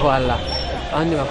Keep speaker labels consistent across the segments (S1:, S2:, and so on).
S1: Voilà. On y va.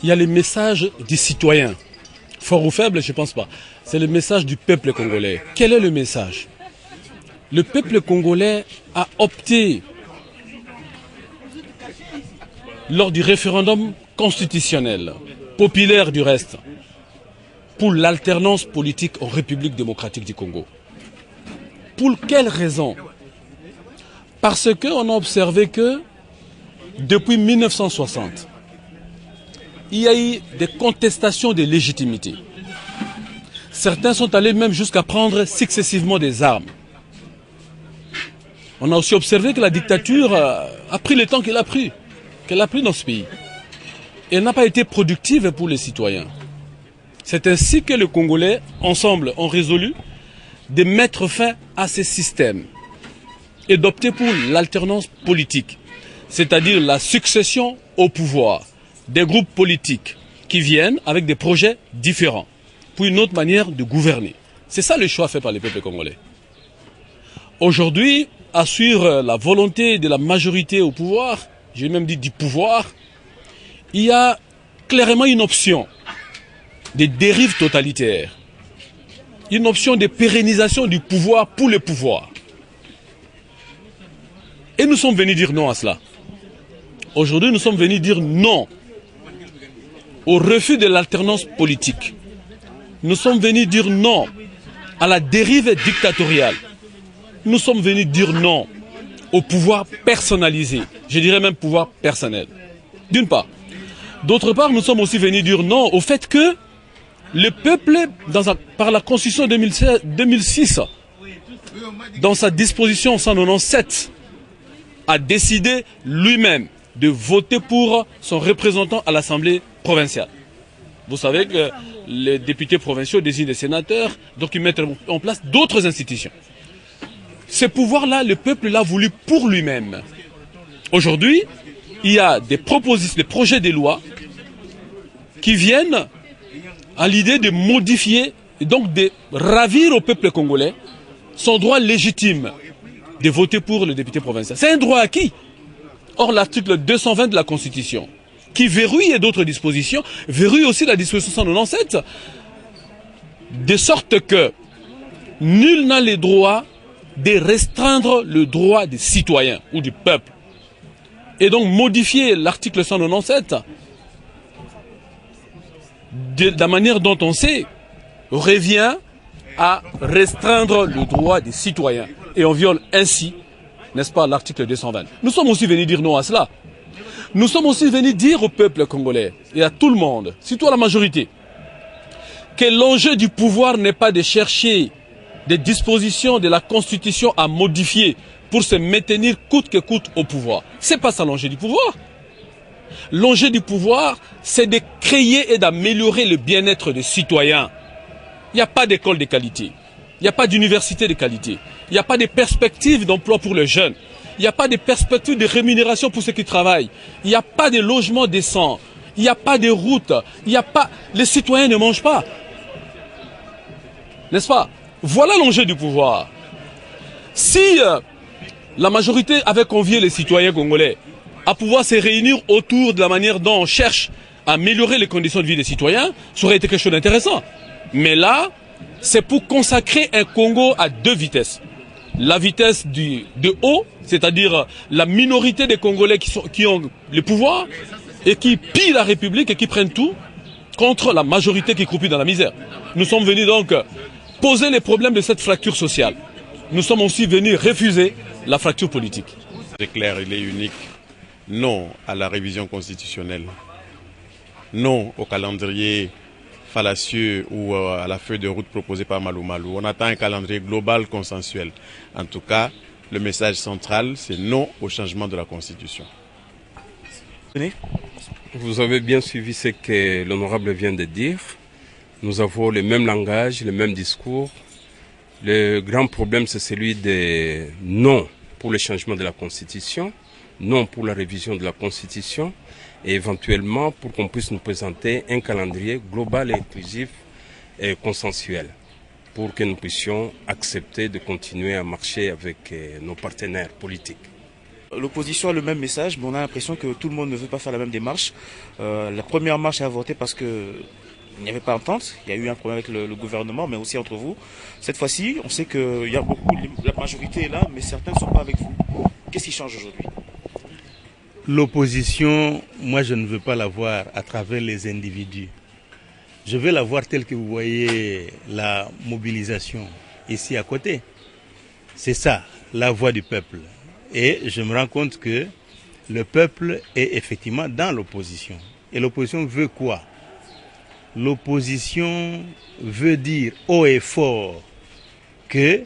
S2: Il y a les messages des citoyens. Fort ou faible, je ne pense pas. C'est le message du peuple congolais. Quel est le message? Le peuple congolais a opté, lors du référendum constitutionnel, populaire du reste, pour l'alternance politique en République démocratique du Congo. Pour quelle raison? Parce qu'on a observé que, depuis 1960, il y a eu des contestations de légitimité. Certains sont allés même jusqu'à prendre successivement des armes. On a aussi observé que la dictature a pris le temps qu'elle a pris dans ce pays. Et elle n'a pas été productive pour les citoyens. C'est ainsi que les Congolais, ensemble, ont résolu de mettre fin à ces systèmes et d'opter pour l'alternance politique, c'est-à-dire la succession au pouvoir des groupes politiques qui viennent avec des projets différents pour une autre manière de gouverner. C'est ça le choix fait par les peuples congolais. Aujourd'hui, à suivre la volonté de la majorité au pouvoir, j'ai même dit du pouvoir, il y a clairement une option des dérives totalitaires, une option de pérennisation du pouvoir pour le pouvoir. Et nous sommes venus dire non à cela. Aujourd'hui, nous sommes venus dire non au refus de l'alternance politique. Nous sommes venus dire non à la dérive dictatoriale. Nous sommes venus dire non au pouvoir personnalisé, je dirais même pouvoir personnel. D'une part. D'autre part, nous sommes aussi venus dire non au fait que le peuple, par la Constitution 2006, dans sa disposition 197, a décidé lui-même de voter pour son représentant à l'Assemblée provinciale. Vous savez que les députés provinciaux désignent des sénateurs, donc ils mettent en place d'autres institutions. Ce pouvoir-là, le peuple l'a voulu pour lui-même. Aujourd'hui, il y a des propositions, des projets de loi qui viennent à l'idée de modifier et donc de ravir au peuple congolais son droit légitime de voter pour le député provincial. C'est un droit acquis. Or, l'article 220 de la Constitution, qui verrouille d'autres dispositions, verrouille aussi la disposition 197, de sorte que nul n'a le droit de restreindre le droit des citoyens ou du peuple. Et donc modifier l'article 197 de la manière dont on sait revient à restreindre le droit des citoyens. Et on viole ainsi, n'est-ce pas, l'article 220. Nous sommes aussi venus dire non à cela. Nous sommes aussi venus dire au peuple congolais et à tout le monde, surtout à la majorité, que l'enjeu du pouvoir n'est pas de chercher des dispositions de la Constitution à modifier pour se maintenir coûte que coûte au pouvoir. Ce n'est pas ça l'enjeu du pouvoir. L'enjeu du pouvoir, c'est de créer et d'améliorer le bien-être des citoyens. Il n'y a pas d'école de qualité. Il n'y a pas d'université de qualité. Il n'y a pas de perspectives d'emploi pour les jeunes. Il n'y a pas de perspectives de rémunération pour ceux qui travaillent. Il n'y a pas de logement décent. Il n'y a pas de route. Il n'y a pas... Les citoyens ne mangent pas. N'est-ce pas? Voilà l'enjeu du pouvoir. Si la majorité avait convié les citoyens congolais à pouvoir se réunir autour de la manière dont on cherche à améliorer les conditions de vie des citoyens, ça aurait été quelque chose d'intéressant. Mais là, c'est pour consacrer un Congo à deux vitesses. La vitesse de haut, c'est-à-dire la minorité des Congolais qui ont le pouvoir et qui pillent la République et qui prennent tout, contre la majorité qui croupit dans la misère. Nous sommes venus donc poser les problèmes de cette fracture sociale. Nous sommes aussi venus refuser la fracture politique.
S3: C'est clair, il est unique. Non à la révision constitutionnelle. Non au calendrier fallacieux ou à la feuille de route proposée par Malou Malou. On attend un calendrier global consensuel. En tout cas, le message central, c'est non au changement de la Constitution.
S4: Vous avez bien suivi ce que l'honorable vient de dire. Nous avons le même langage, le même discours. Le grand problème, c'est celui de non pour le changement de la Constitution, non pour la révision de la Constitution, et éventuellement pour qu'on puisse nous présenter un calendrier global et inclusif et consensuel pour que nous puissions accepter de continuer à marcher avec nos partenaires politiques.
S5: L'opposition a le même message, mais on a l'impression que tout le monde ne veut pas faire la même démarche. La première marche est avortée parce qu'il n'y avait pas d'entente. Il y a eu un problème avec le gouvernement, mais aussi entre vous. Cette fois-ci, on sait qu'il y a beaucoup, la majorité est là, mais certains ne sont pas avec vous. Qu'est-ce qui change aujourd'hui?
S6: L'opposition, moi je ne veux pas la voir à travers les individus. Je veux la voir telle que vous voyez la mobilisation ici à côté. C'est ça, la voix du peuple. Et je me rends compte que le peuple est effectivement dans l'opposition. Et l'opposition veut quoi? L'opposition veut dire haut et fort que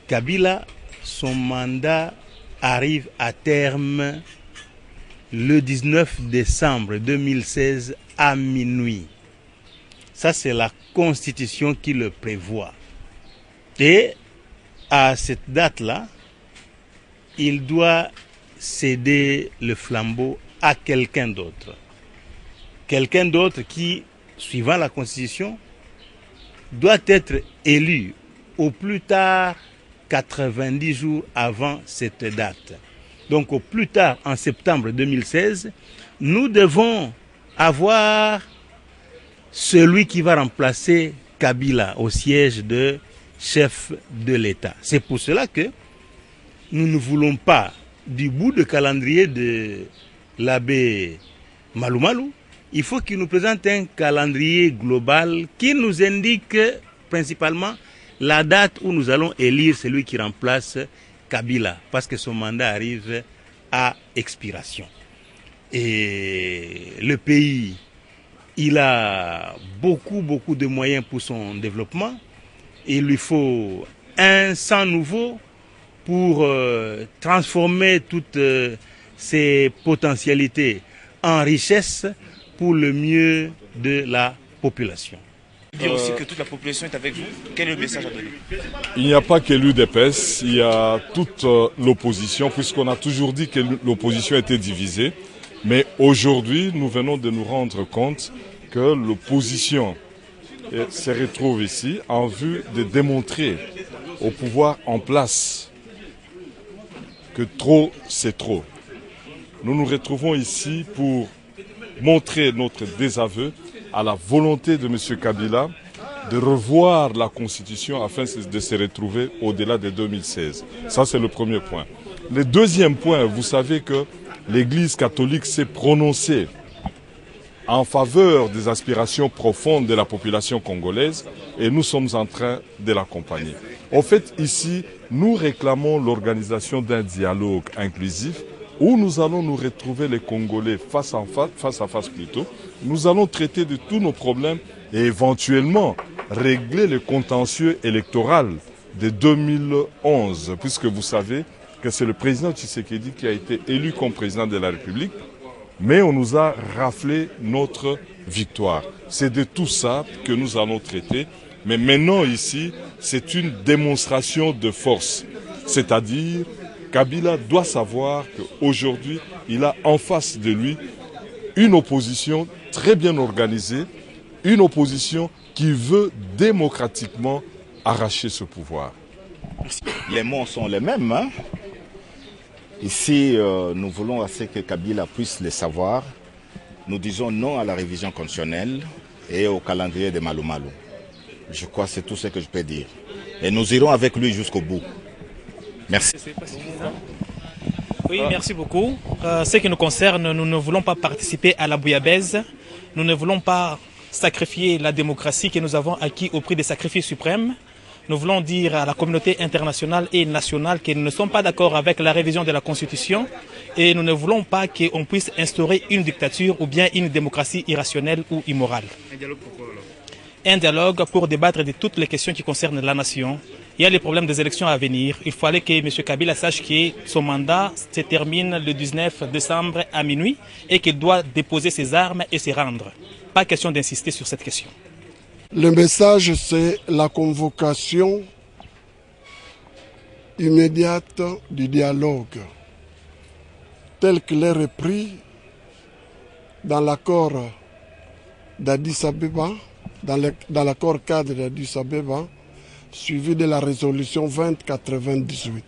S6: Kabila, son mandat arrive à terme le 19 décembre 2016 à minuit. Ça, c'est la Constitution qui le prévoit. Et à cette date-là, il doit céder le flambeau à quelqu'un d'autre. Quelqu'un d'autre qui, suivant la Constitution, doit être élu au plus tard 90 jours avant cette date. Donc au plus tard en septembre 2016, nous devons avoir celui qui va remplacer Kabila au siège de chef de l'État. C'est pour cela que nous ne voulons pas, du bout de calendrier de l'abbé Malou Malou, il faut qu'il nous présente un calendrier global qui nous indique principalement la date où nous allons élire celui qui remplace Kabila, parce que son mandat arrive à expiration. Et le pays, il a beaucoup de moyens pour son développement. Il lui faut un sang nouveau pour transformer toutes ces potentialités en richesse pour le mieux de la population.
S5: Dire aussi que toute la population est avec vous. Quel est le message à donner?
S7: Il n'y a pas que l'UDPS, il y a toute l'opposition, puisqu'on a toujours dit que l'opposition était divisée. Mais aujourd'hui, nous venons de nous rendre compte que l'opposition se retrouve ici en vue de démontrer au pouvoir en place que trop, c'est trop. Nous nous retrouvons ici pour montrer notre désaveu à la volonté de M. Kabila de revoir la Constitution afin de se retrouver au-delà de 2016. Ça, c'est le premier point. Le deuxième point, vous savez que l'Église catholique s'est prononcée en faveur des aspirations profondes de la population congolaise et nous sommes en train de l'accompagner. En fait, ici, nous réclamons l'organisation d'un dialogue inclusif où nous allons nous retrouver les Congolais face à face plutôt. Nous allons traiter de tous nos problèmes et éventuellement régler le contentieux électoral de 2011, puisque vous savez que c'est le président Tshisekedi qui a été élu comme président de la République, mais on nous a raflé notre victoire. C'est de tout ça que nous allons traiter, mais maintenant ici, c'est une démonstration de force, c'est-à-dire Kabila doit savoir qu'aujourd'hui, il a en face de lui une opposition très bien organisée, une opposition qui veut démocratiquement arracher ce pouvoir.
S8: Les mots sont les mêmes. Hein? Ici, nous voulons assez que Kabila puisse le savoir. Nous disons non à la révision constitutionnelle et au calendrier de Malou Malou. Je crois que c'est tout ce que je peux dire. Et nous irons avec lui jusqu'au bout. Merci.
S9: Oui, merci beaucoup. Ce qui nous concerne, nous ne voulons pas participer à la bouillabaisse. Nous ne voulons pas sacrifier la démocratie que nous avons acquis au prix des sacrifices suprêmes. Nous voulons dire à la communauté internationale et nationale que nous ne sommes pas d'accord avec la révision de la Constitution et nous ne voulons pas qu'on puisse instaurer une dictature ou bien une démocratie irrationnelle ou immorale. Un dialogue pourquoi alors? Un dialogue pour débattre de toutes les questions qui concernent la nation. Il y a les problèmes des élections à venir. Il fallait que M. Kabila sache que son mandat se termine le 19 décembre à minuit et qu'il doit déposer ses armes et se rendre. Pas question d'insister sur cette question.
S10: Le message, c'est la convocation immédiate du dialogue, tel qu'il est repris dans l'accord d'Addis Abeba, dans l'accord cadre d'Addis Abeba, suivi de la résolution 2098.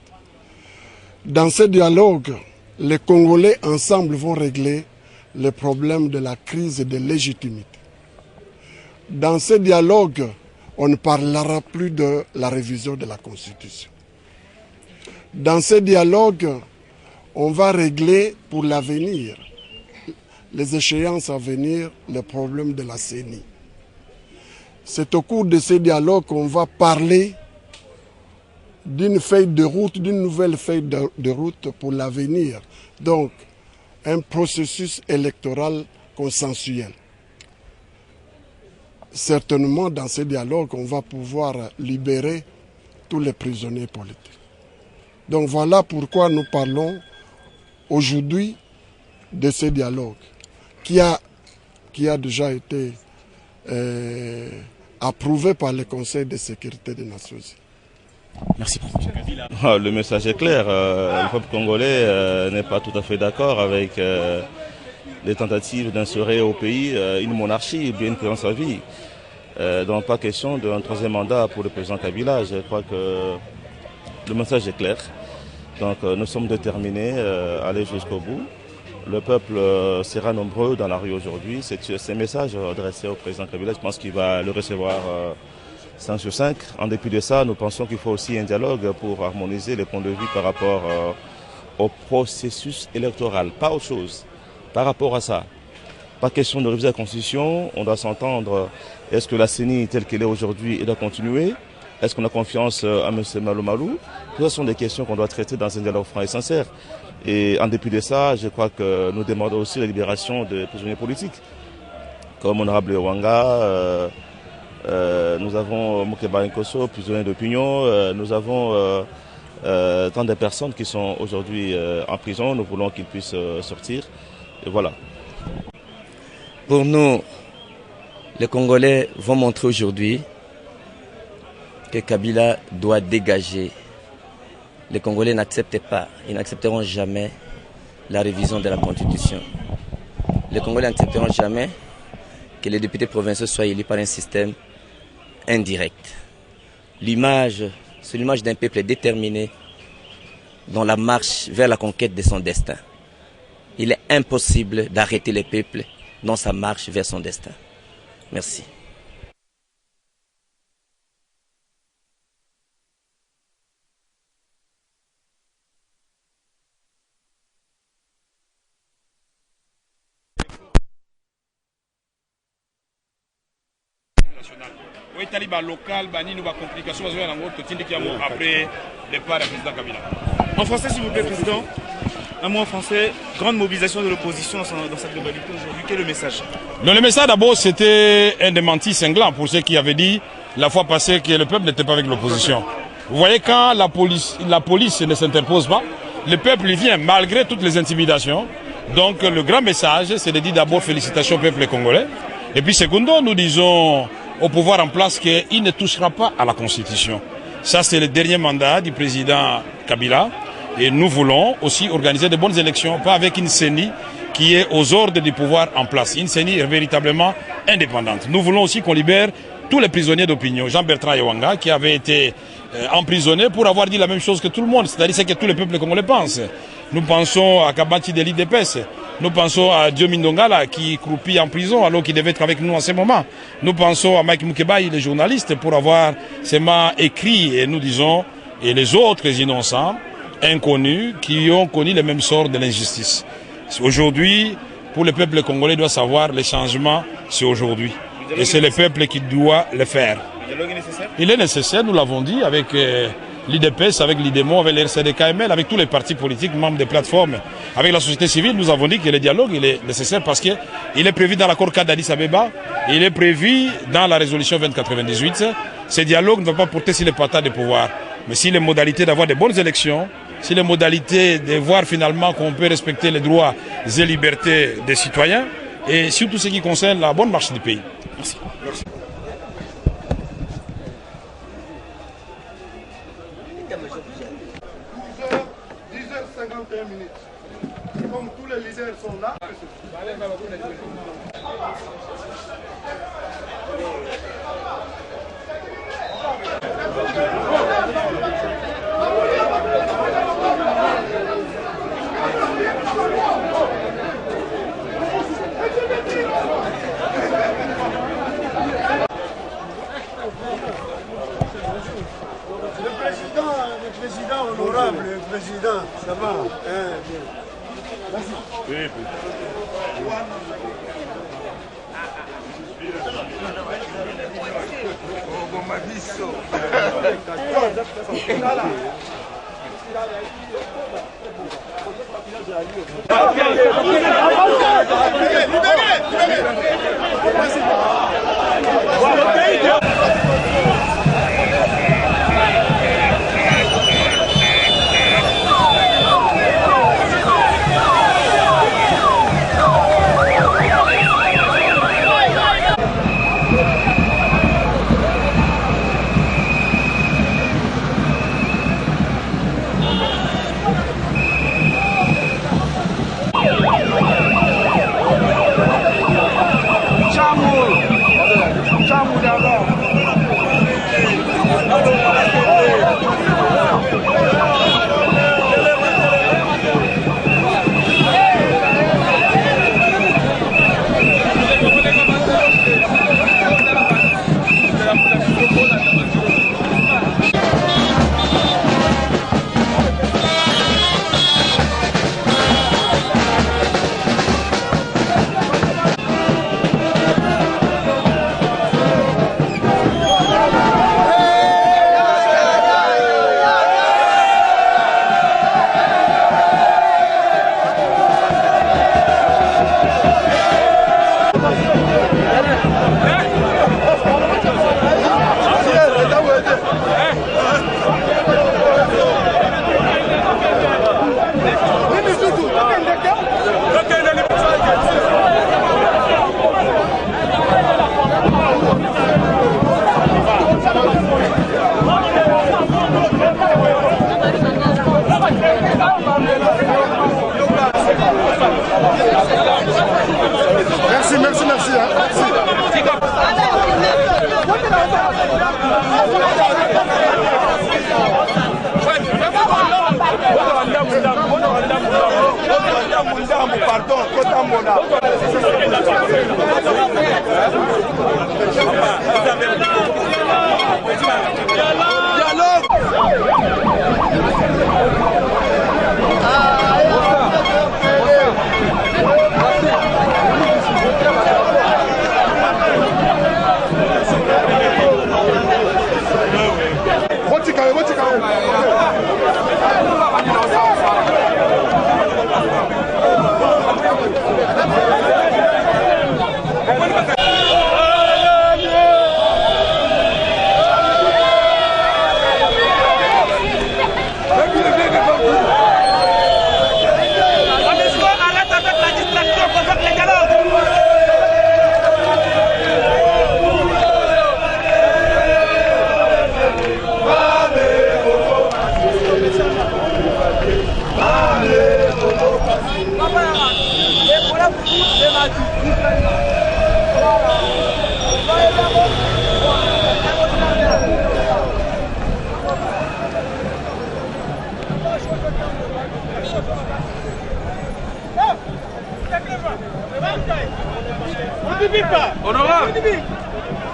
S10: Dans ce dialogue, les Congolais ensemble vont régler les problèmes de la crise de légitimité. Dans ce dialogue, on ne parlera plus de la révision de la Constitution. Dans ce dialogue, on va régler pour l'avenir, les échéances à venir, les problèmes de la CENI. C'est au cours de ce dialogue qu'on va parler d'une feuille de route, d'une nouvelle feuille de route pour l'avenir. Donc, un processus électoral consensuel. Certainement, dans ce dialogue, on va pouvoir libérer tous les prisonniers politiques. Donc voilà pourquoi nous parlons aujourd'hui de ce dialogue qui a déjà été approuvé par le Conseil de sécurité des Nations Unies.
S5: Merci.
S11: Le message est clair. Le peuple congolais n'est pas tout à fait d'accord avec les tentatives d'instaurer au pays une monarchie ou bien une présence à vie. Donc pas question d'un troisième mandat pour le président Kabila. Je crois que le message est clair. Donc nous sommes déterminés à aller jusqu'au bout. Le peuple sera nombreux dans la rue aujourd'hui. C'est un message adressé au président Kabila. Je pense qu'il va le recevoir 5 sur 5. En dépit de ça, nous pensons qu'il faut aussi un dialogue pour harmoniser les points de vue par rapport au processus électoral. Pas autre chose. Par rapport à ça, pas question de réviser la Constitution. On doit s'entendre. Est-ce que la CENI telle qu'elle est aujourd'hui doit continuer? Est-ce qu'on a confiance à M. Malou Malou? Tout ça sont des questions qu'on doit traiter dans un dialogue franc et sincère. Et en dépit de ça, je crois que nous demandons aussi la libération des prisonniers politiques. Comme Honorable Wanga, nous avons Mokeba Nkoso, prisonnier d'opinion, nous avons tant de personnes qui sont aujourd'hui en prison. Nous voulons qu'ils puissent sortir. Et voilà.
S12: Pour nous, les Congolais vont montrer aujourd'hui que Kabila doit dégager. Les Congolais n'acceptent pas, ils n'accepteront jamais la révision de la Constitution. Les Congolais n'accepteront jamais que les députés provinciaux soient élus par un système indirect. L'image, c'est l'image d'un peuple déterminé dans la marche vers la conquête de son destin. Il est impossible d'arrêter le peuple dans sa marche vers son destin. Merci.
S13: Oui, Taliban local, Bani, nous complications après le départ du président Kabila.
S5: En français, s'il vous plaît, président. Un mot en français. Grande mobilisation de l'opposition dans sa globalité aujourd'hui. Quel est le message?
S13: Le message d'abord, c'était un démenti cinglant pour ceux qui avaient dit la fois passée que le peuple n'était pas avec l'opposition. Vous voyez, quand la police ne s'interpose pas, le peuple y vient malgré toutes les intimidations. Donc le grand message, c'est de dire d'abord félicitations au peuple congolais. Et puis secondo, nous disons au pouvoir en place qu'il ne touchera pas à la Constitution. Ça, c'est le dernier mandat du président Kabila. Et nous voulons aussi organiser de bonnes élections, pas avec une CENI qui est aux ordres du pouvoir en place. Une CENI est véritablement indépendante. Nous voulons aussi qu'on libère tous les prisonniers d'opinion. Jean-Bertrand Yawanga, qui avait été emprisonné pour avoir dit la même chose que tout le monde, c'est-à-dire ce que tous les peuples congolais pensent. Nous pensons à Kabati Deli Depes, nous pensons à Diomi Ndongala qui croupit en prison alors qu'il devait être avec nous en ce moment. Nous pensons à Mike Mukebaï, le journaliste, pour avoir seulement écrit, et nous disons, et les autres innocents, inconnus, qui ont connu le même sort de l'injustice. Aujourd'hui, pour le peuple congolais, doit savoir les changements, c'est aujourd'hui. Et c'est le peuple qui doit le faire.
S5: Le dialogue est nécessaire?
S13: Il est nécessaire, nous l'avons dit, avec l'IDPS, avec l'IDEMO, avec le RCD-KML, avec tous les partis politiques, membres des plateformes, avec la société civile. Nous avons dit que le dialogue il est nécessaire parce qu'il est prévu dans l'accord cadre d'Addis Abeba, il est prévu dans la résolution 2098. Ce dialogue ne va pas porter sur les patates de pouvoir, mais sur les modalités d'avoir de bonnes élections, sur les modalités de voir finalement qu'on peut respecter les droits et libertés des citoyens, et surtout ce qui concerne la bonne marche du pays.
S5: Merci.
S10: Merci. 10h51 minutes. Comme tous les leaders sont là. Le président honorable, le président, ça va. Merci. Oui,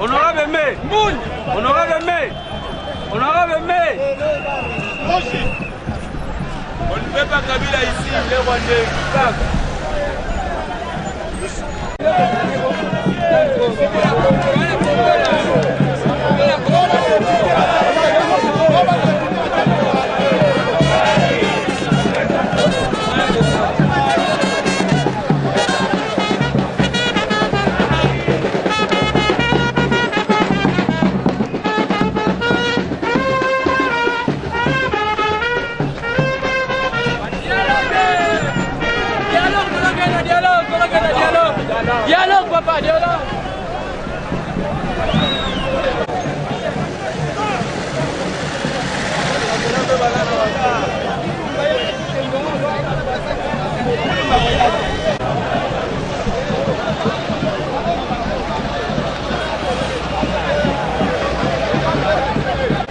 S14: Honorable May. Honorable May. Honorable May. On ne fait pas Kabila ici, les Rwandais. Dialogue, papa, dialogue.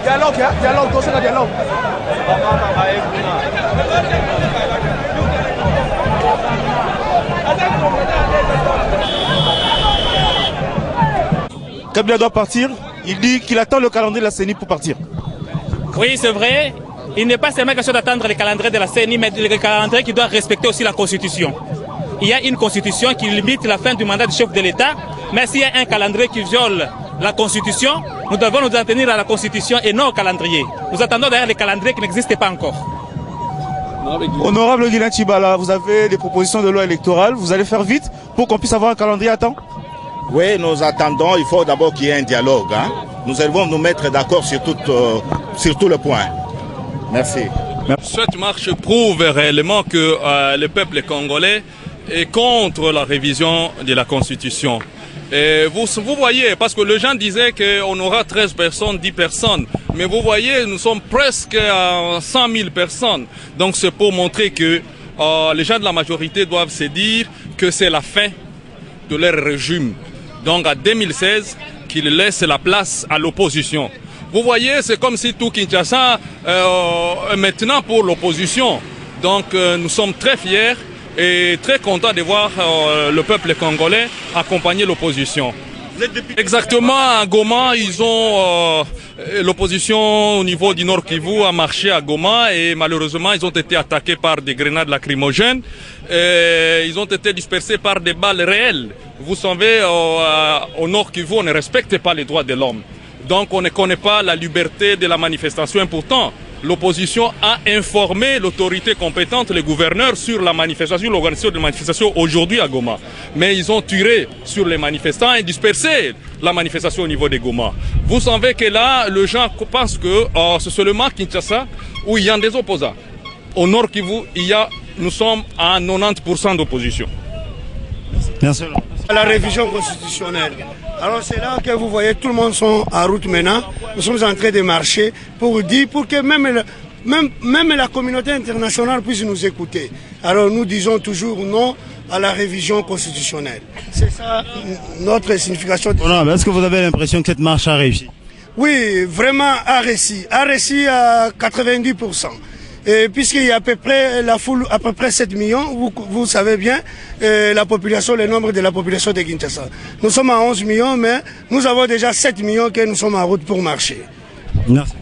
S15: Dialogue, ya, dialogue, todo será dialogue.
S5: Kabila doit partir, il dit qu'il attend le calendrier de la CENI pour partir.
S9: Oui, c'est vrai. Il n'est pas seulement question d'attendre le calendrier de la CENI, mais le calendrier qui doit respecter aussi la Constitution. Il y a une Constitution qui limite la fin du mandat du chef de l'État, mais s'il y a un calendrier qui viole la Constitution, nous devons nous en tenir à la Constitution et non au calendrier. Nous attendons d'ailleurs les calendriers qui n'existent pas encore.
S5: Honorable Guilain Tchibala, vous avez des propositions de loi électorale, vous allez faire vite pour qu'on puisse avoir un calendrier à temps?
S8: Oui, nous attendons, il faut d'abord qu'il y ait un dialogue. Hein. Nous allons nous mettre d'accord sur tout le point. Merci.
S16: Cette marche prouve réellement que le peuple congolais est contre la révision de la Constitution. Et vous voyez, parce que les gens disaient qu'on aura 13 personnes, 10 personnes. Mais vous voyez, nous sommes presque à 100 000 personnes. Donc c'est pour montrer que les gens de la majorité doivent se dire que c'est la fin de leur régime. Donc à 2016, qu'ils laissent la place à l'opposition. Vous voyez, c'est comme si tout Kinshasa est maintenant pour l'opposition. Donc nous sommes très fiers et très contents de voir le peuple congolais accompagner l'opposition. Exactement, à Goma, ils ont l'opposition au niveau du Nord Kivu a marché à Goma et malheureusement ils ont été attaqués par des grenades lacrymogènes. Ils ont été dispersés par des balles réelles. Vous savez, au Nord Kivu, on ne respecte pas les droits de l'homme. Donc on ne connaît pas la liberté de la manifestation. Et pourtant, l'opposition a informé l'autorité compétente, le gouverneur, sur la manifestation, l'organisation de manifestation aujourd'hui à Goma. Mais ils ont tiré sur les manifestants et dispersé la manifestation au niveau de Goma. Vous savez que là, les gens pensent que c'est seulement Kinshasa où il y a des opposants. Au Nord Kivu, nous sommes à 90% d'opposition.
S5: Merci.
S17: La révision constitutionnelle. Alors c'est là que vous voyez, tout le monde sont en route maintenant. Nous sommes en train de marcher pour que même la communauté internationale puisse nous écouter. Alors nous disons toujours non à la révision constitutionnelle. C'est ça notre signification.
S5: Est-ce que vous avez l'impression que cette marche a réussi?
S17: Oui, vraiment a réussi à 90%. Puisqu'il y a à peu près la foule, à peu près 7 millions, vous savez bien, la population, le nombre de la population de Kinshasa. Nous sommes à 11 millions, mais nous avons déjà 7 millions que nous sommes en route pour marcher.
S5: Merci.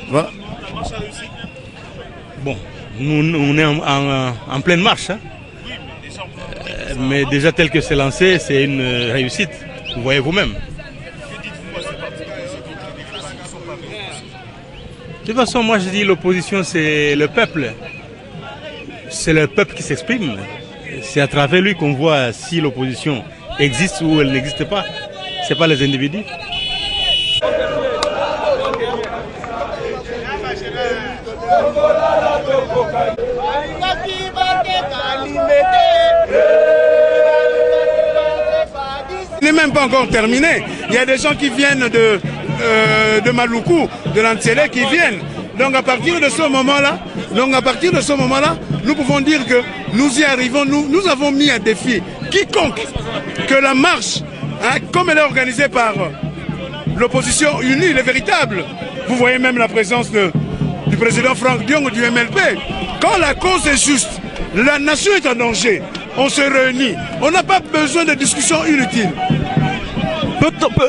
S6: Voilà. Bon, nous on est en pleine marche. Hein. Mais déjà tel que c'est lancé, c'est une réussite. Vous voyez vous-même. De toute façon, moi je dis l'opposition c'est le peuple. C'est le peuple qui s'exprime. C'est à travers lui qu'on voit si l'opposition existe ou elle n'existe pas. Ce n'est pas les individus.
S17: Il n'est même pas encore terminé. Il y a des gens qui viennent de Maluku, de l'Antsele qui viennent. Donc à partir de ce moment-là, nous pouvons dire que nous y arrivons. Nous avons mis un défi. Quiconque que la marche, comme elle est organisée par l'opposition unie, les véritables. Vous voyez même la présence du président Franck Diongo du MLP. Quand la cause est juste, la nation est en danger, on se réunit. On n'a pas besoin de discussions inutiles.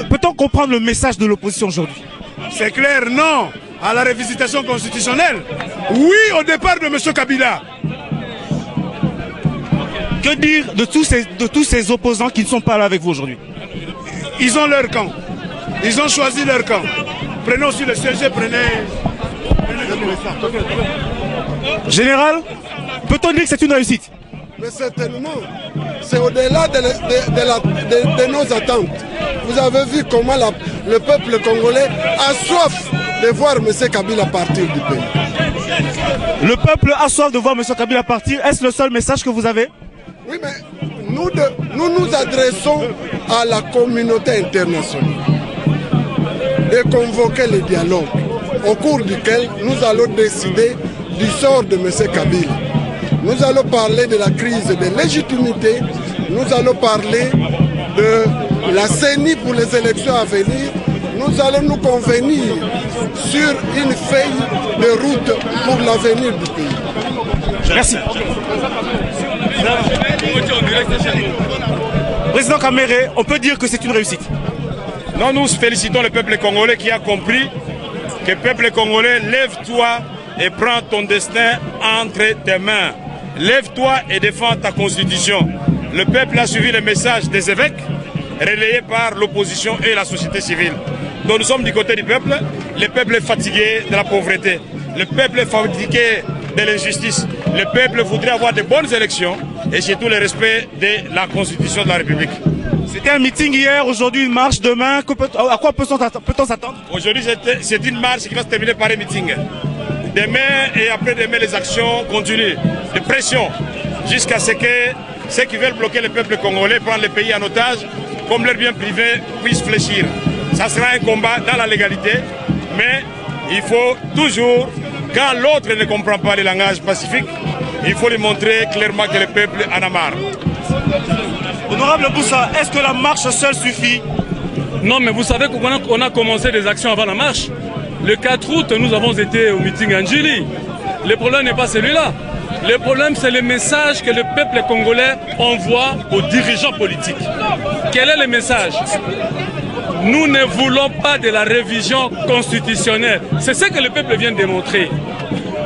S5: Peut-on comprendre le message de l'opposition aujourd'hui?
S17: C'est clair, non à la révisitation constitutionnelle. Oui au départ de M. Kabila.
S5: Que dire de tous ces opposants qui ne sont pas là avec vous aujourd'hui?
S17: Ils ont leur camp. Ils ont choisi leur camp. Prenez aussi le CG, prenez...
S5: Général, peut-on dire que c'est une réussite?
S10: Mais certainement, c'est au-delà de nos attentes. Vous avez vu comment le peuple congolais a soif de voir M. Kabila partir du pays.
S5: Le peuple a soif de voir M. Kabila partir. Est-ce le seul message que vous avez?
S10: Oui, mais nous nous adressons à la communauté internationale de convoquer le dialogue au cours duquel nous allons décider du sort de M. Kabila. Nous allons parler de la crise de légitimité, nous allons parler de la CENI pour les élections à venir, nous allons nous convenir sur une feuille de route pour l'avenir du pays.
S5: Merci. Président Kamere, on peut dire que c'est une réussite.
S13: Non, nous félicitons le peuple congolais qui a compris que le peuple congolais, lève-toi et prends ton destin entre tes mains. Lève-toi et défends ta constitution. Le peuple a suivi le message des évêques, relayé par l'opposition et la société civile. Donc nous sommes du côté du peuple. Le peuple est fatigué de la pauvreté. Le peuple est fatigué de l'injustice. Le peuple voudrait avoir de bonnes élections et surtout le respect de la constitution de la République.
S5: C'était un meeting hier, aujourd'hui une marche, demain. À quoi peut-on s'attendre?
S13: Aujourd'hui c'est une marche qui va se terminer par un meeting. Demain et après-demain, les actions continuent de pression jusqu'à ce que ceux qui veulent bloquer le peuple congolais, prendre le pays en otage, comme leur bien privé, puissent fléchir. Ça sera un combat dans la légalité, mais il faut toujours, quand l'autre ne comprend pas le langage pacifique, il faut lui montrer clairement que le peuple en a marre.
S5: Honorable Boussa, est-ce que la marche seule suffit?
S2: Non, mais vous savez qu'on a commencé des actions avant la marche. Le 4 août, nous avons été au meeting Anjili. Le problème n'est pas celui-là. Le problème, c'est le message que le peuple congolais envoie aux dirigeants politiques. Quel est le message? Nous ne voulons pas de la révision constitutionnelle. C'est ce que le peuple vient de démontrer.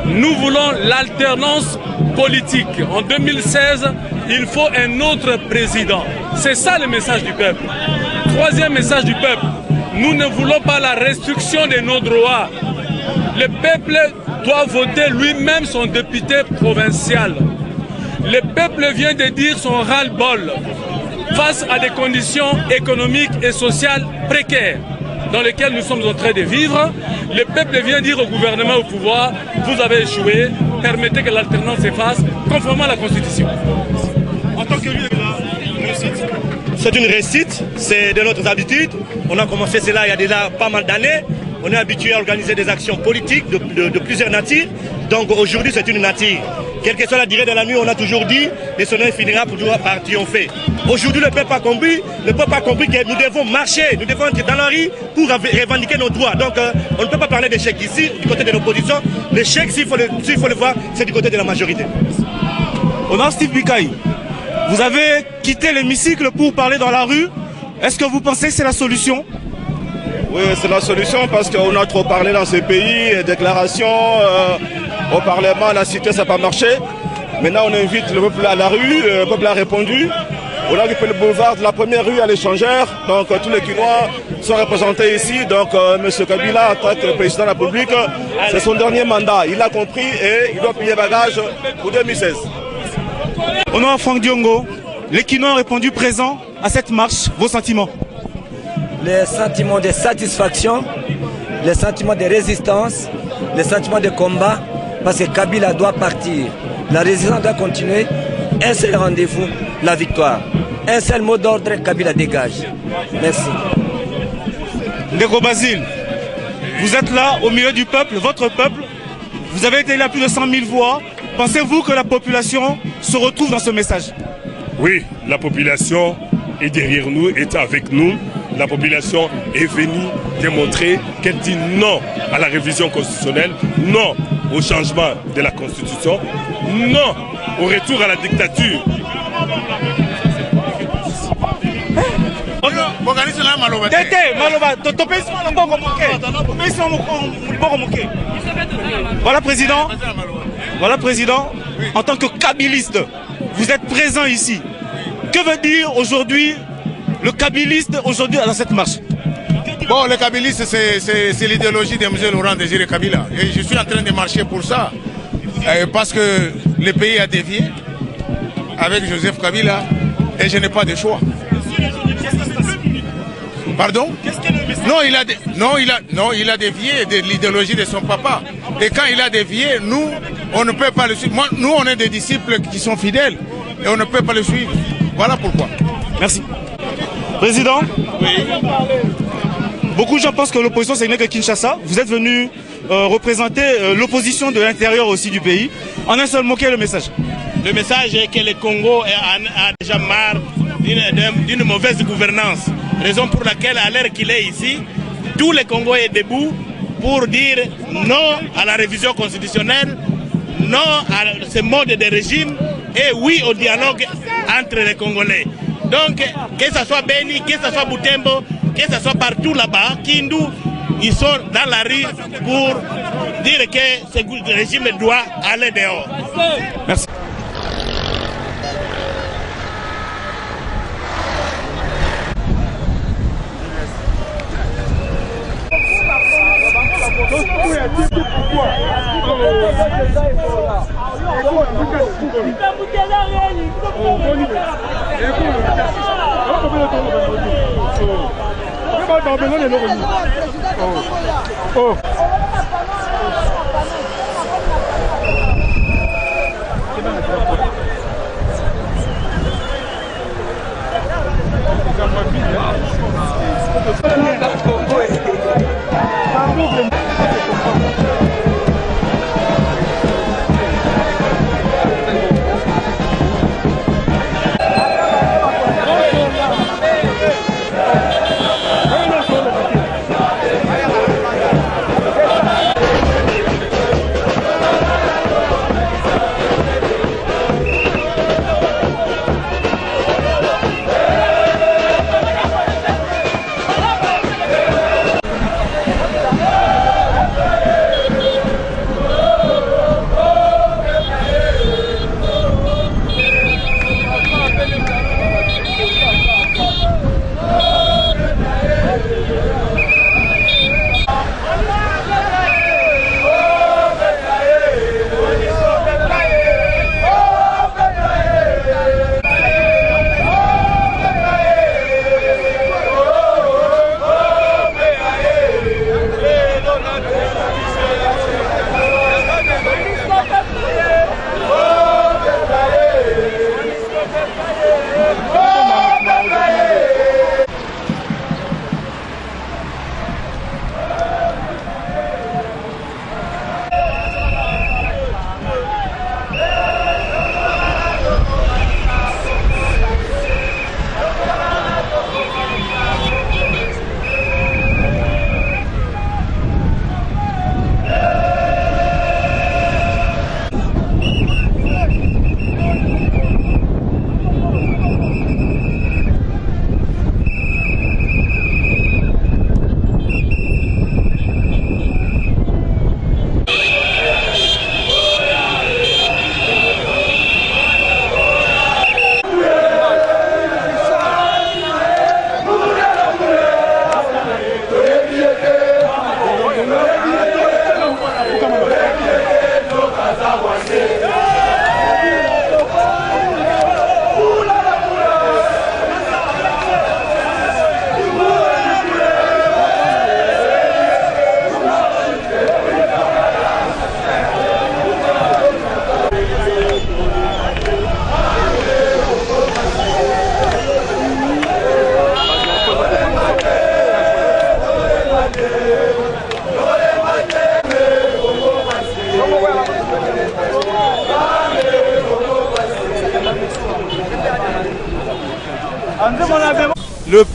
S2: Nous voulons l'alternance politique. En 2016, il faut un autre président. C'est ça le message du peuple. Troisième message du peuple. Nous ne voulons pas la restriction de nos droits. Le peuple doit voter lui-même son député provincial. Le peuple vient de dire son ras-le-bol face à des conditions économiques et sociales précaires dans lesquelles nous sommes en train de vivre. Le peuple vient dire au gouvernement au pouvoir, vous avez échoué, permettez que l'alternance se fasse conformément à la Constitution.
S5: En tant que lieu de la réussite,
S18: c'est une réussite, c'est de notre habitude. On a commencé cela il y a déjà pas mal d'années. On est habitué à organiser des actions politiques de plusieurs natures. Donc aujourd'hui, c'est une nature. Quelle que soit la durée de la nuit, on a toujours dit, le soleil finira par triompher. Aujourd'hui, le peuple a compris que nous devons marcher, nous devons entrer dans la rue pour revendiquer nos droits. Donc on ne peut pas parler d'échec ici, du côté de l'opposition. L'échec, s'il faut le voir, c'est du côté de la majorité.
S5: Honorable Steve Bikaï, vous avez quitté l'hémicycle pour parler dans la rue. Est-ce que vous pensez que c'est la solution?
S19: Oui, c'est la solution parce qu'on a trop parlé dans ce pays, déclarations au Parlement, la cité, ça n'a pas marché. Maintenant, on invite le peuple à la rue, le peuple a répondu. On a occupé le boulevard de la première rue à l'échangeur, donc tous les Kinois sont représentés ici. Donc M. Kabila, en tant que président de la République, c'est son dernier mandat. Il a compris et il doit payer bagage pour 2016.
S5: Honorable Franck Diongo, les Kinois ont répondu présent à cette marche. Vos sentiments?
S12: Les sentiments de satisfaction, les sentiments de résistance, les sentiments de combat, parce que Kabila doit partir. La résistance doit continuer. Un seul rendez-vous, la victoire. Un seul mot d'ordre, Kabila dégage. Merci.
S5: Ndeko Basile, vous êtes là au milieu du peuple, votre peuple. Vous avez été là à plus de 100 000 voix. Pensez-vous que la population se retrouve dans ce message?
S20: Oui, la population est derrière nous, est avec nous. la population est venue démontrer qu'elle dit non à la révision constitutionnelle, non au changement de la Constitution, non au retour à la dictature.
S5: Voilà, président, en tant que kabiliste, vous êtes présent ici. Que veut dire aujourd'hui le kabiliste aujourd'hui dans cette marche?
S21: Bon, le kabiliste, c'est l'idéologie de M. Laurent Désiré Kabila. Et je suis en train de marcher pour ça. Parce que le pays a dévié avec Joseph Kabila et je n'ai pas de choix. Pardon? Non, il a dévié de l'idéologie de son papa. Et quand il a dévié, nous, on ne peut pas le suivre. Nous, on est des disciples qui sont fidèles et on ne peut pas le suivre. Voilà pourquoi.
S5: Merci. Président, oui. Beaucoup de gens pensent que l'opposition c'est que Kinshasa. Vous êtes venu représenter l'opposition de l'intérieur aussi du pays. En un seul mot, quel est le message?
S22: Le message est que le Congo a déjà marre d'une mauvaise gouvernance. Raison pour laquelle, à l'heure qu'il est ici, tout le Congo est debout pour dire non à la révision constitutionnelle, non à ce mode de régime et oui au dialogue entre les Congolais. Donc, que ce soit Beni, que ce soit Butembo, que ce soit partout là-bas, Kindu, ils sont dans la rue pour dire que ce régime doit aller dehors.
S5: Merci.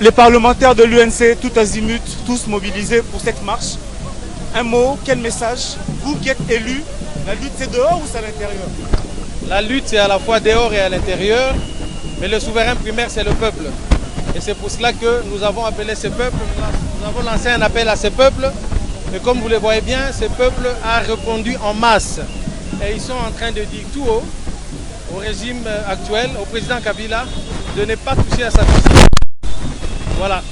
S5: Les parlementaires de l'UNC, tout azimut, tous mobilisés pour cette marche. Un mot, quel message? Vous qui êtes élus, la lutte c'est dehors ou c'est à l'intérieur?
S1: La lutte c'est à la fois dehors et à l'intérieur, mais le souverain primaire c'est le peuple. Et c'est pour cela que nous avons appelé ce peuple, nous avons lancé un appel à ce peuple. Et comme vous le voyez bien, ce peuple a répondu en masse. Et ils sont en train de dire tout haut au régime actuel, au président Kabila, de ne pas toucher à sa constitution. Voilà.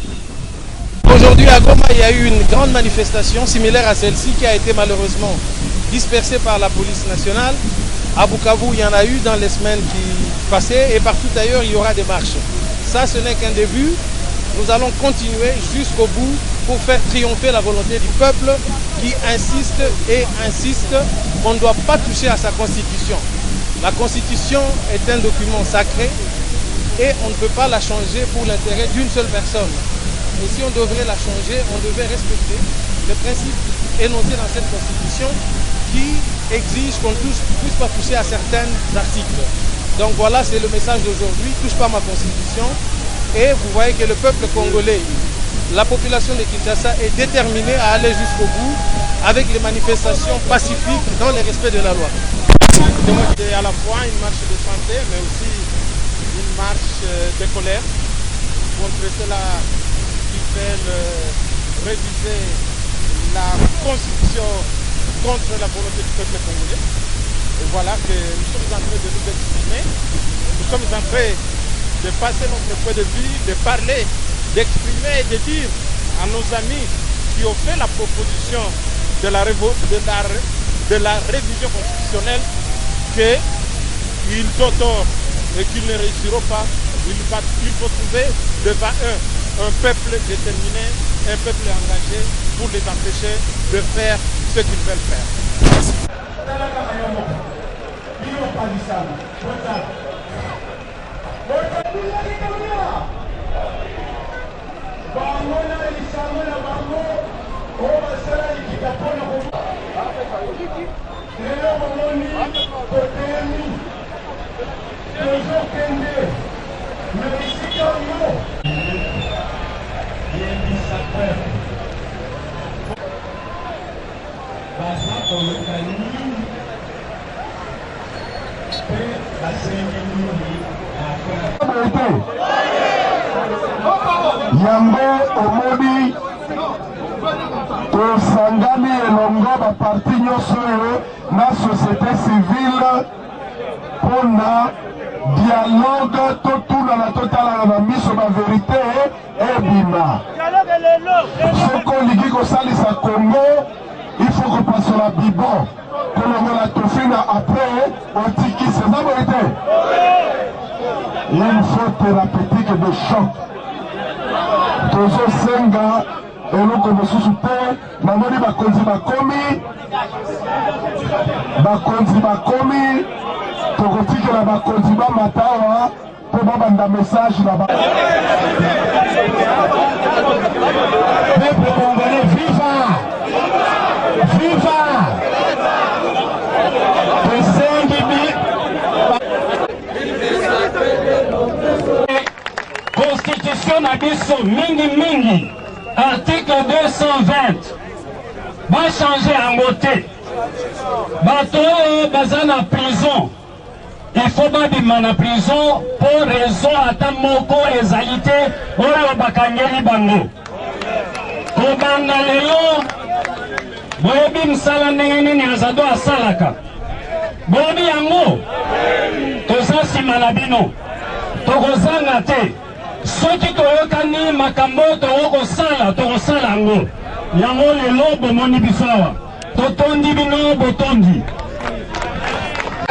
S1: Aujourd'hui à Goma, il y a eu une grande manifestation similaire à celle-ci qui a été malheureusement dispersée par la police nationale. À Bukavu, il y en a eu dans les semaines qui passaient et partout ailleurs, il y aura des marches. Ça, ce n'est qu'un début. Nous allons continuer jusqu'au bout pour faire triompher la volonté du peuple qui insiste et insiste qu'on ne doit pas toucher à sa constitution. La constitution est un document sacré et on ne peut pas la changer pour l'intérêt d'une seule personne. Et si on devrait la changer, on devait respecter les principes énoncés dans cette constitution qui exige qu'on ne puisse pas toucher à certains articles. Donc voilà, c'est le message d'aujourd'hui, touche pas ma constitution. Et vous voyez que le peuple congolais, la population de Kinshasa est déterminée à aller jusqu'au bout avec les manifestations pacifiques dans le respect de la loi.
S22: C'est à la fois une marche de santé, mais aussi une marche de colère contre cela qui fait réviser la constitution contre la volonté du peuple congolais. Et voilà que nous sommes en train de nous exprimer, nous sommes en train de passer notre point de vue, de parler, d'exprimer et de dire à nos amis qui ont fait la proposition de la révision constitutionnelle qu'ils ont tort et qu'ils ne réussiront pas. Il faut trouver devant eux un peuple déterminé, un peuple engagé pour les empêcher de faire ce qu'ils veulent faire. Merci.
S3: Yango omoni tosangani elongo baparti nyonso oyo na société civile mpona dialogue totunana totalana na miso bavérité ebima. Soko olingi kosalisa Congo, il faut kopasola bibo kolongola tofina après otikisi eza boye te. Il y a une faute thérapeutique de choc. Tozosenga eloko mosusu te namoni bakonzi bakomi tokotikela bakonzi bamatawa mpo babanda message na ba peuple congolais, viva viva
S23: Constitution na biso mingi article 220 va changer yango te. Bato oyo baza na prison, il faut babima na prison pour raison ata moko ezali te oyo bakangeli bango. Kobanda lelo boyebi msala ndenge nini azado asalaka, boyebi yango toza nsima na bino tokozanga te. Soki toyokani makambo tokosala yango. Yango lelo bomoni biso awa totondi bino botondi.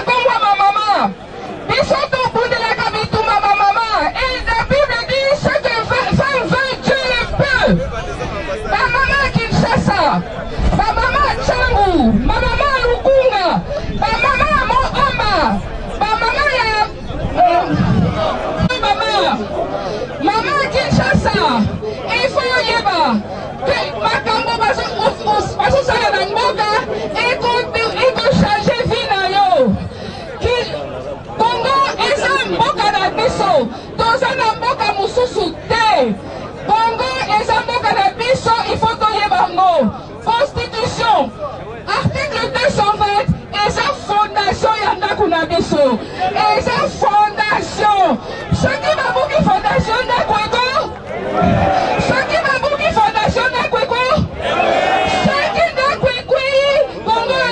S24: Kombo mama biso tobundelaka bituma mama et la Bible dit ce que femme veut Dieu le peut. Ma maman Kinshasa, ma maman Changu, ma maman Lukunga, ma maman Mohamba, ma maman Maman Kinshasa, il faut yeba que makambo baso sala na mboka et Soki babuki fondation na Kweko. Soki babuki fondation na Kweko. Soki na Kwekwe Congo.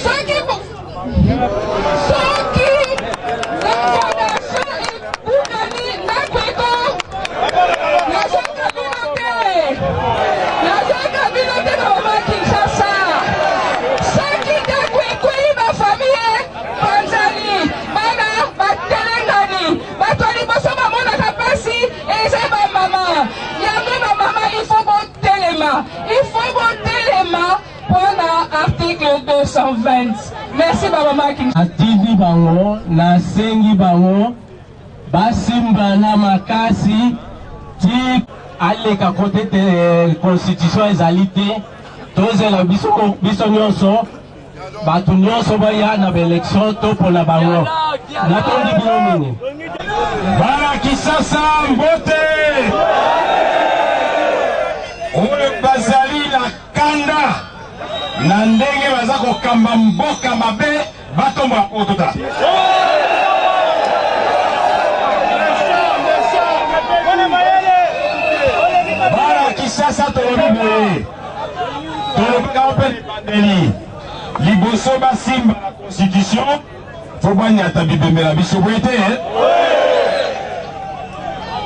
S24: Soki fondation ebukani na Kweko. Nazoka bino te Mama Kinshasa. Soki na Kwekwe ma famille Panzali. Bana batelengani. Batoli boso bamonaka pasi eza ba mama. Yango ba mama il faut botelema. Il faut botelema pour l'article 220. Merci ba mama Kinshasa.
S23: Ativi bango na sengi bango basimba na makasi ti aleka kote te constitution ezali te tozela biso nyonso bato nyonso baya na baélection to mpona bango natondi bino nini bana Kisasa mbote oyo bazali na kanda na ndenge baza kokamba mboka mabe batomba potota bana Kisasa tolobi boye tolobaka mpe libandeli liboso basimba la constitution fo banyata bibembela biso boye te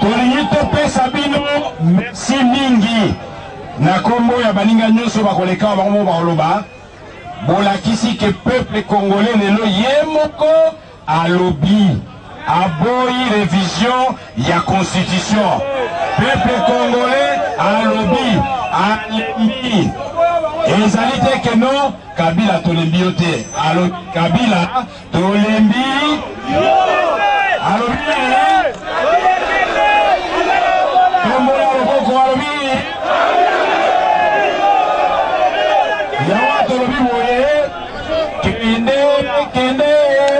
S23: tolingi topesa bino merci mingi na kombo ya baninga nyonso bakoleka wa bango bakoloba bolakisi ke peuple congolais lelo ye moko alobi aboyi révision ya constitution peuple congolais alobi alembi ezali te ke no Kabila tolembi yo te alobi Kabila tolembi alobi tombola loboko alobi yawa tolobi boye kende kende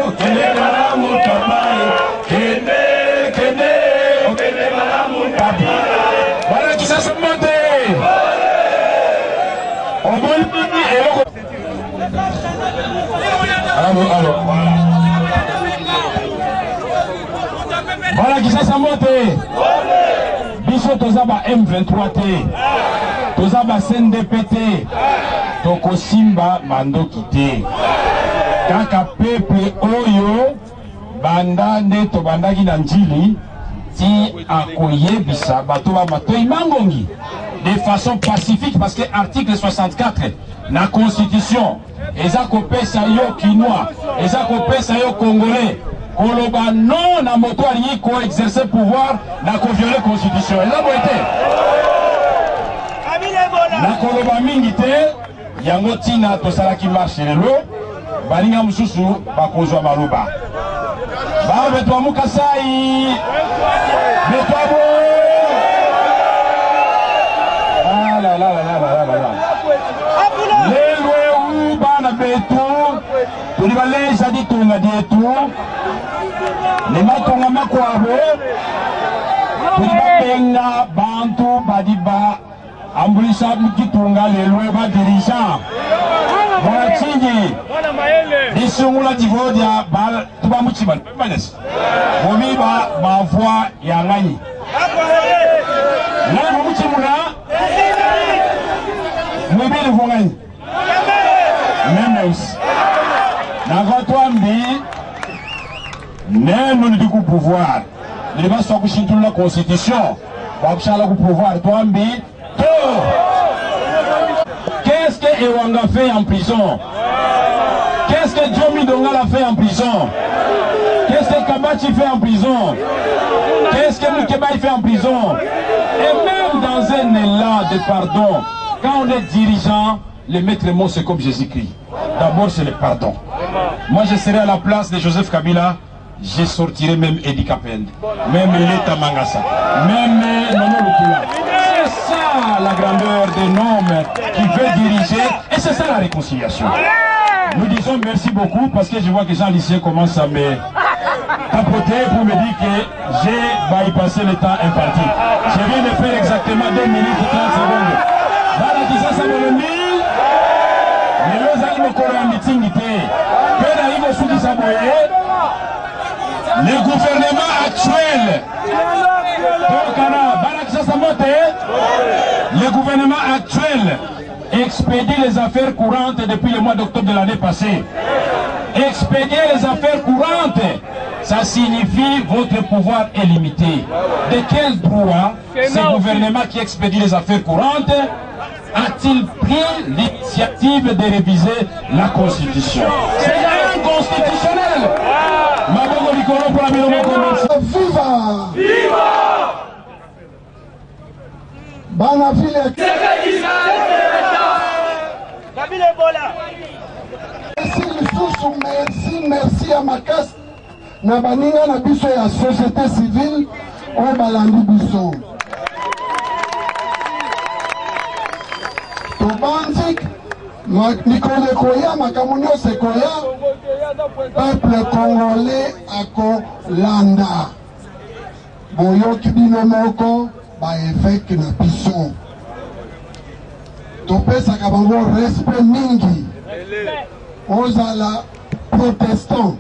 S23: okende kalamu tamae kende kende okende kalamu papi bana Kisasa mbote omoni eloko alo bana Kisasa mbote biso toza ba M23 te toza ba CNDP te tokosimba mandoki te kaka peuple oyo banda nde tobandaki na njili ti akoyebisa bato ba matoi mangongi de façon pacifique parce que article 64 na constitution eza kopesa yo kinois eza kopesa yo congolais koloba non na moto alingi ko exercer pouvoir na ko violer constitution eza boye te na koloba mingi te yango tina tosalaki marche lelo balinga mosusu bakozwa maloba babetwa mukasai betwabo lelo bana betu tuli baleza ditunga dietu nematonga makwabo tuli babenga bantu badiba ambulisa kitunga lelo ba dirigeant bona chingi disungula divodia bal tuba muchiba manes bomi ba voix ya ngani na muchimuna mwibili vongani memes na gatwambi neno ndi ku pouvoir ndi baso kushintula la constitution ba kushala ku pouvoir twambi to qu'est-ce que Ewanga fait en prison? Qu'est-ce que Diomi Dongala fait en prison? Qu'est-ce que Kabachi fait en prison? Qu'est-ce que Mukebai fait en prison? Et même dans un élan de pardon, quand on est dirigeant, le maître mot c'est comme Jésus-Christ. D'abord c'est le pardon. Moi je serai à la place de Joseph Kabila, je sortirai même Edi Kapende, même Leta Mangasa, même Nono Lukula. C'est ça la grandeur d'un homme qui veut diriger et c'est ça la réconciliation. Nous disons merci beaucoup parce que je vois que Jean Lycée commence à me tapoter pour me dire que j'ai bypassé le temps imparti. Je viens de faire exactement 2 minutes et 30 secondes. Voilà qui ça me dit. Mais nous allons me courir en meeting. Puis nous allons se dire le gouvernement actuel, le gouvernement actuel expédie les affaires courantes depuis le mois d'octobre de l'année passée. Expédier les affaires courantes, ça signifie votre pouvoir est limité. De quel droit ce gouvernement qui expédie les affaires courantes a-t-il pris l'initiative de réviser la Constitution? C'est inconstitutionnel.
S3: Viva! Viva! Banaville. Merci à Makas. Nabaninga na biso ya société civile au balandi biso. Tobandik Nikole Koya Makamunyo Sekoya peuple congolais ako landa. Boyo kibino moko ba évêque na biso. Topesa kabango respect mingi. Ozala protestant,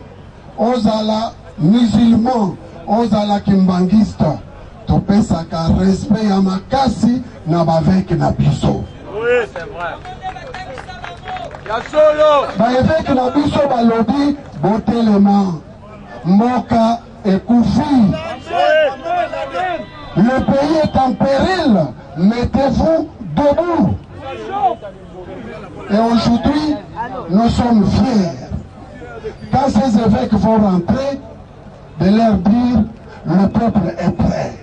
S3: ozala musulman, ozala kimbangiste. Topesa ka respect ya makasi na bavek na biso.
S15: Oui, c'est vrai.
S3: Bavek na biso balobi botelema mboka ekufi. Le pays est en péril, mettez-vous debout. Et aujourd'hui, nous sommes fiers. Quand ces évêques vont rentrer, de leur dire, le peuple est prêt.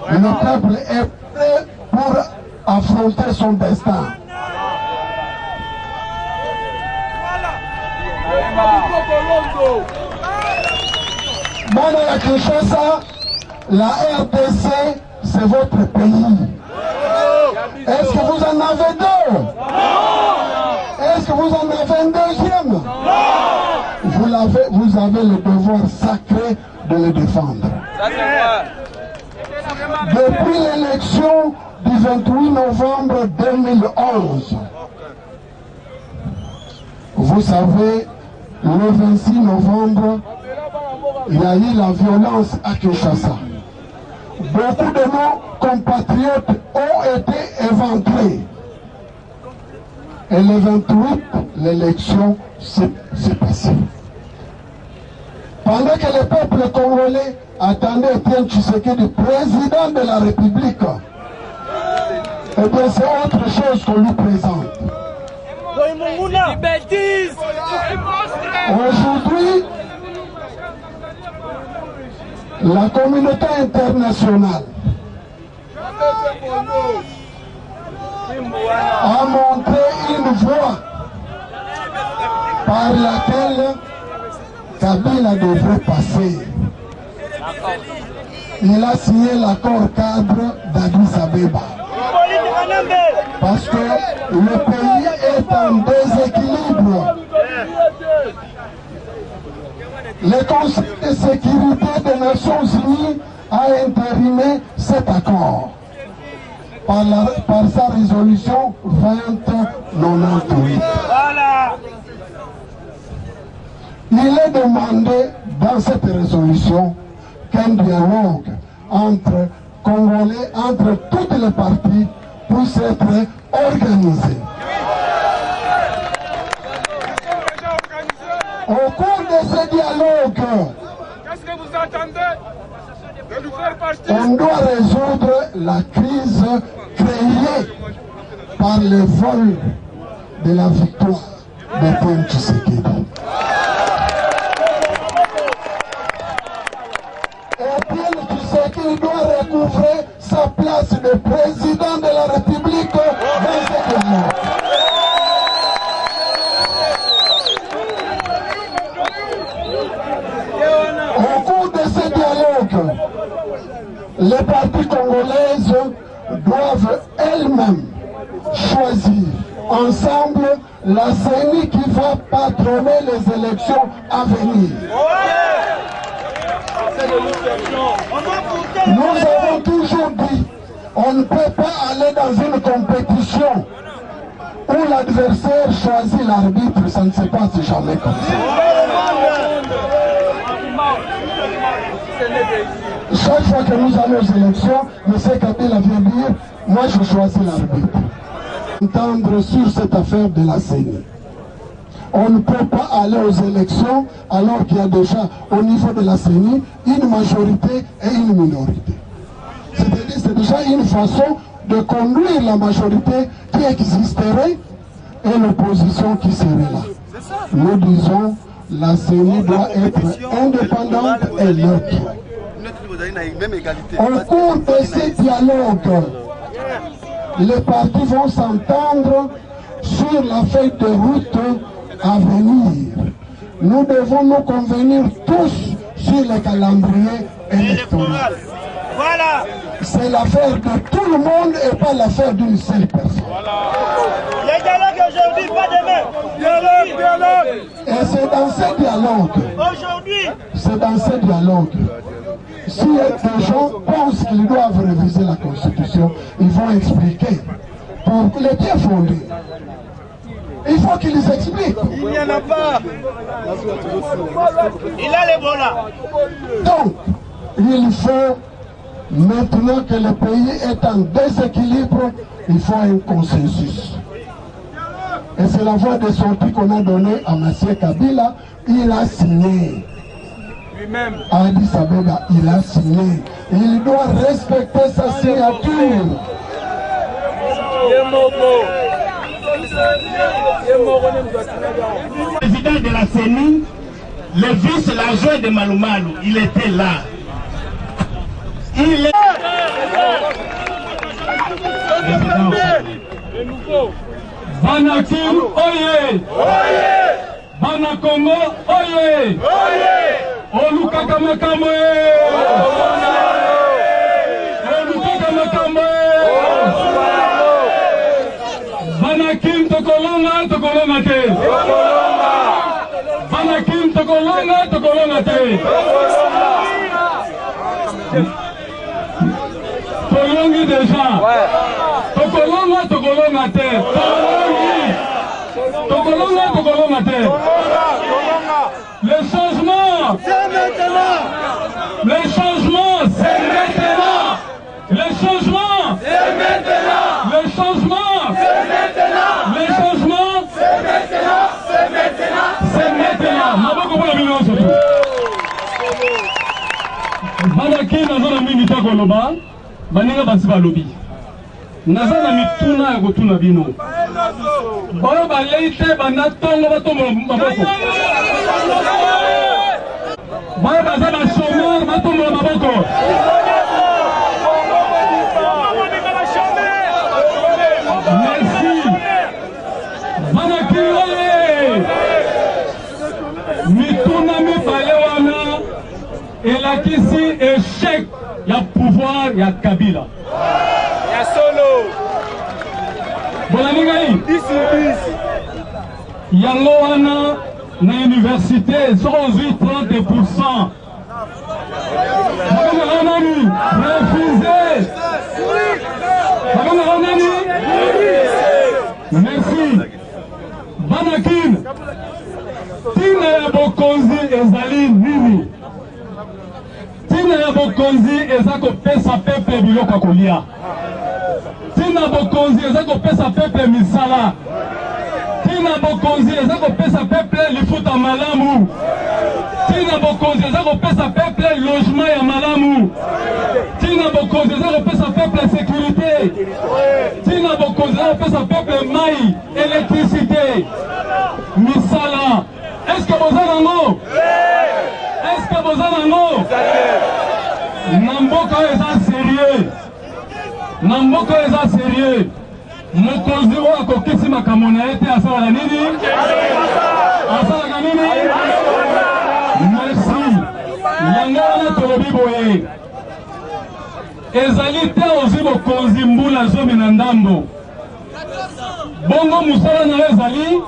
S3: Le peuple est prêt pour affronter son destin. Bana la Kinshasa, la RDC, c'est votre pays. Est-ce que vous en avez deux? Est-ce que vous en avez un deuxième? Vous avez le devoir sacré de le défendre. Depuis l'élection du 28 novembre 2011, vous savez, le 26 novembre, il y a eu la violence à Kinshasa. Beaucoup de nos compatriotes ont été éventrés. Et le 28, l'élection s'est passée. Pendant que le peuple congolais attendait Etienne Tshisekedi, président de la République, eh bien c'est autre chose qu'on lui présente. Aujourd'hui, la communauté internationale a montré une voie par laquelle Kabila devrait passer. Il a signé l'accord cadre d'Addis Abeba. Parce que le pays est en déséquilibre. Le Conseil de sécurité des Nations Unies a entériné cet accord par sa résolution 2098. Il est demandé dans cette résolution qu'un dialogue entre Congolais, entre toutes les parties, puisse être organisé. Au cours de ce dialogue,
S15: qu'est-ce que vous attendez de nous faire partir?
S3: On doit résoudre la crise créée par le vol de la victoire d'Etienne Tshisekedi. Etienne Tshisekedi doit recouvrer sa place de président de la République dans ce dialogue. Au cours de ce dialogue, les parties congolaises doivent elles-mêmes choisir ensemble la CENI qui va patronner les élections à venir. Nous avons toujours dit, on ne peut pas aller dans une compétition où l'adversaire choisit l'arbitre, ça ne se passe jamais comme ça.
S10: Chaque fois que nous allons aux élections, M. Kabila vient dire, moi je choisis l'arbitre. Entendre sur cette affaire de la CENI. On ne peut pas aller aux élections alors qu'il y a déjà au niveau de la CENI une majorité et une minorité. C'est-à-dire c'est déjà une façon de conduire la majorité qui existerait et l'opposition qui serait là. Nous disons la CENI doit être indépendante et neutre. Au cours de ces dialogues, les partis vont s'entendre sur la feuille de route à venir. Nous devons nous convenir tous sur le calendrier électoral.
S18: Voilà.
S10: C'est l'affaire de tout le monde et pas l'affaire d'une seule personne.
S18: Les dialogues aujourd'hui, pas demain. Dialogue.
S10: Et c'est dans ces dialogues.
S18: Aujourd'hui.
S10: C'est dans ces dialogues. Si des gens pensent qu'ils doivent réviser la Constitution, ils vont expliquer pour les pieds fondés. Il faut qu'ils expliquent.
S18: Il n'y en a pas. Il a les bons là.
S10: Donc, il faut, maintenant que le pays est en déséquilibre, il faut un consensus. Et c'est la voie de sortie qu'on a donnée à M. Kabila. Il a signé. Lui-même. À Addis Abeba, il a signé. Il doit respecter sa signature.
S23: Le président de la CENI, le vice l'adjoint de Malumalu, il était là. Il est... Banakim, oye! Bana Congo, oye! Olukaka Makamwe! Olukaka Makamwe! Banakim tokolonga te! Banakim tokolonga te! Tolongi déjà! Tokolonga te! Tokolonga te! Le changement, c'est maintenant. Le changement, c'est maintenant. Le changement, c'est maintenant. Le changement, c'est maintenant. Le changement, c'est maintenant. C'est maintenant. C'est maintenant. Maboko pour la minute surtout. Banaki nazana minita koloba, baninga basi balobi. Nazana mituna ya kotuna bino. Bayo baleite banatongo batomo maboko. Bayo bazana chômeur batomo maboko. Merci. Banaki ole. Mituna mi balewana elakisi échec ya pouvoir ya Kabila. Ya solo. Bonaningai. Yango wana na université 30%. Refusé. Merci. Banakin. Tina ya bokonzi ezali nini? Tina ya bokonzi ezako pesa pepe biloko kolia. Tina bokonzi ezako pesa pepe misala. Tina bokonzi ezako pesa pepe lifuta malamu. Tina bokonzi ezako pesa pepe logement ya malamu. Tina bokonzi ezako pesa pepe sécurité. Tina bokonzi ezako pesa pepe mai, électricité. Misala. Est-ce que vous avez un mot? Est-ce que vous avez un mot? Namboka est sérieux. Namboka est sérieux. Mokonzi wa kokisi makamona ete asala nini? Asala nini? Merci. Yangana tolobi boye. Ezali te ozi mokonzi mbula zomi na ndambo. Bongo musala na ezali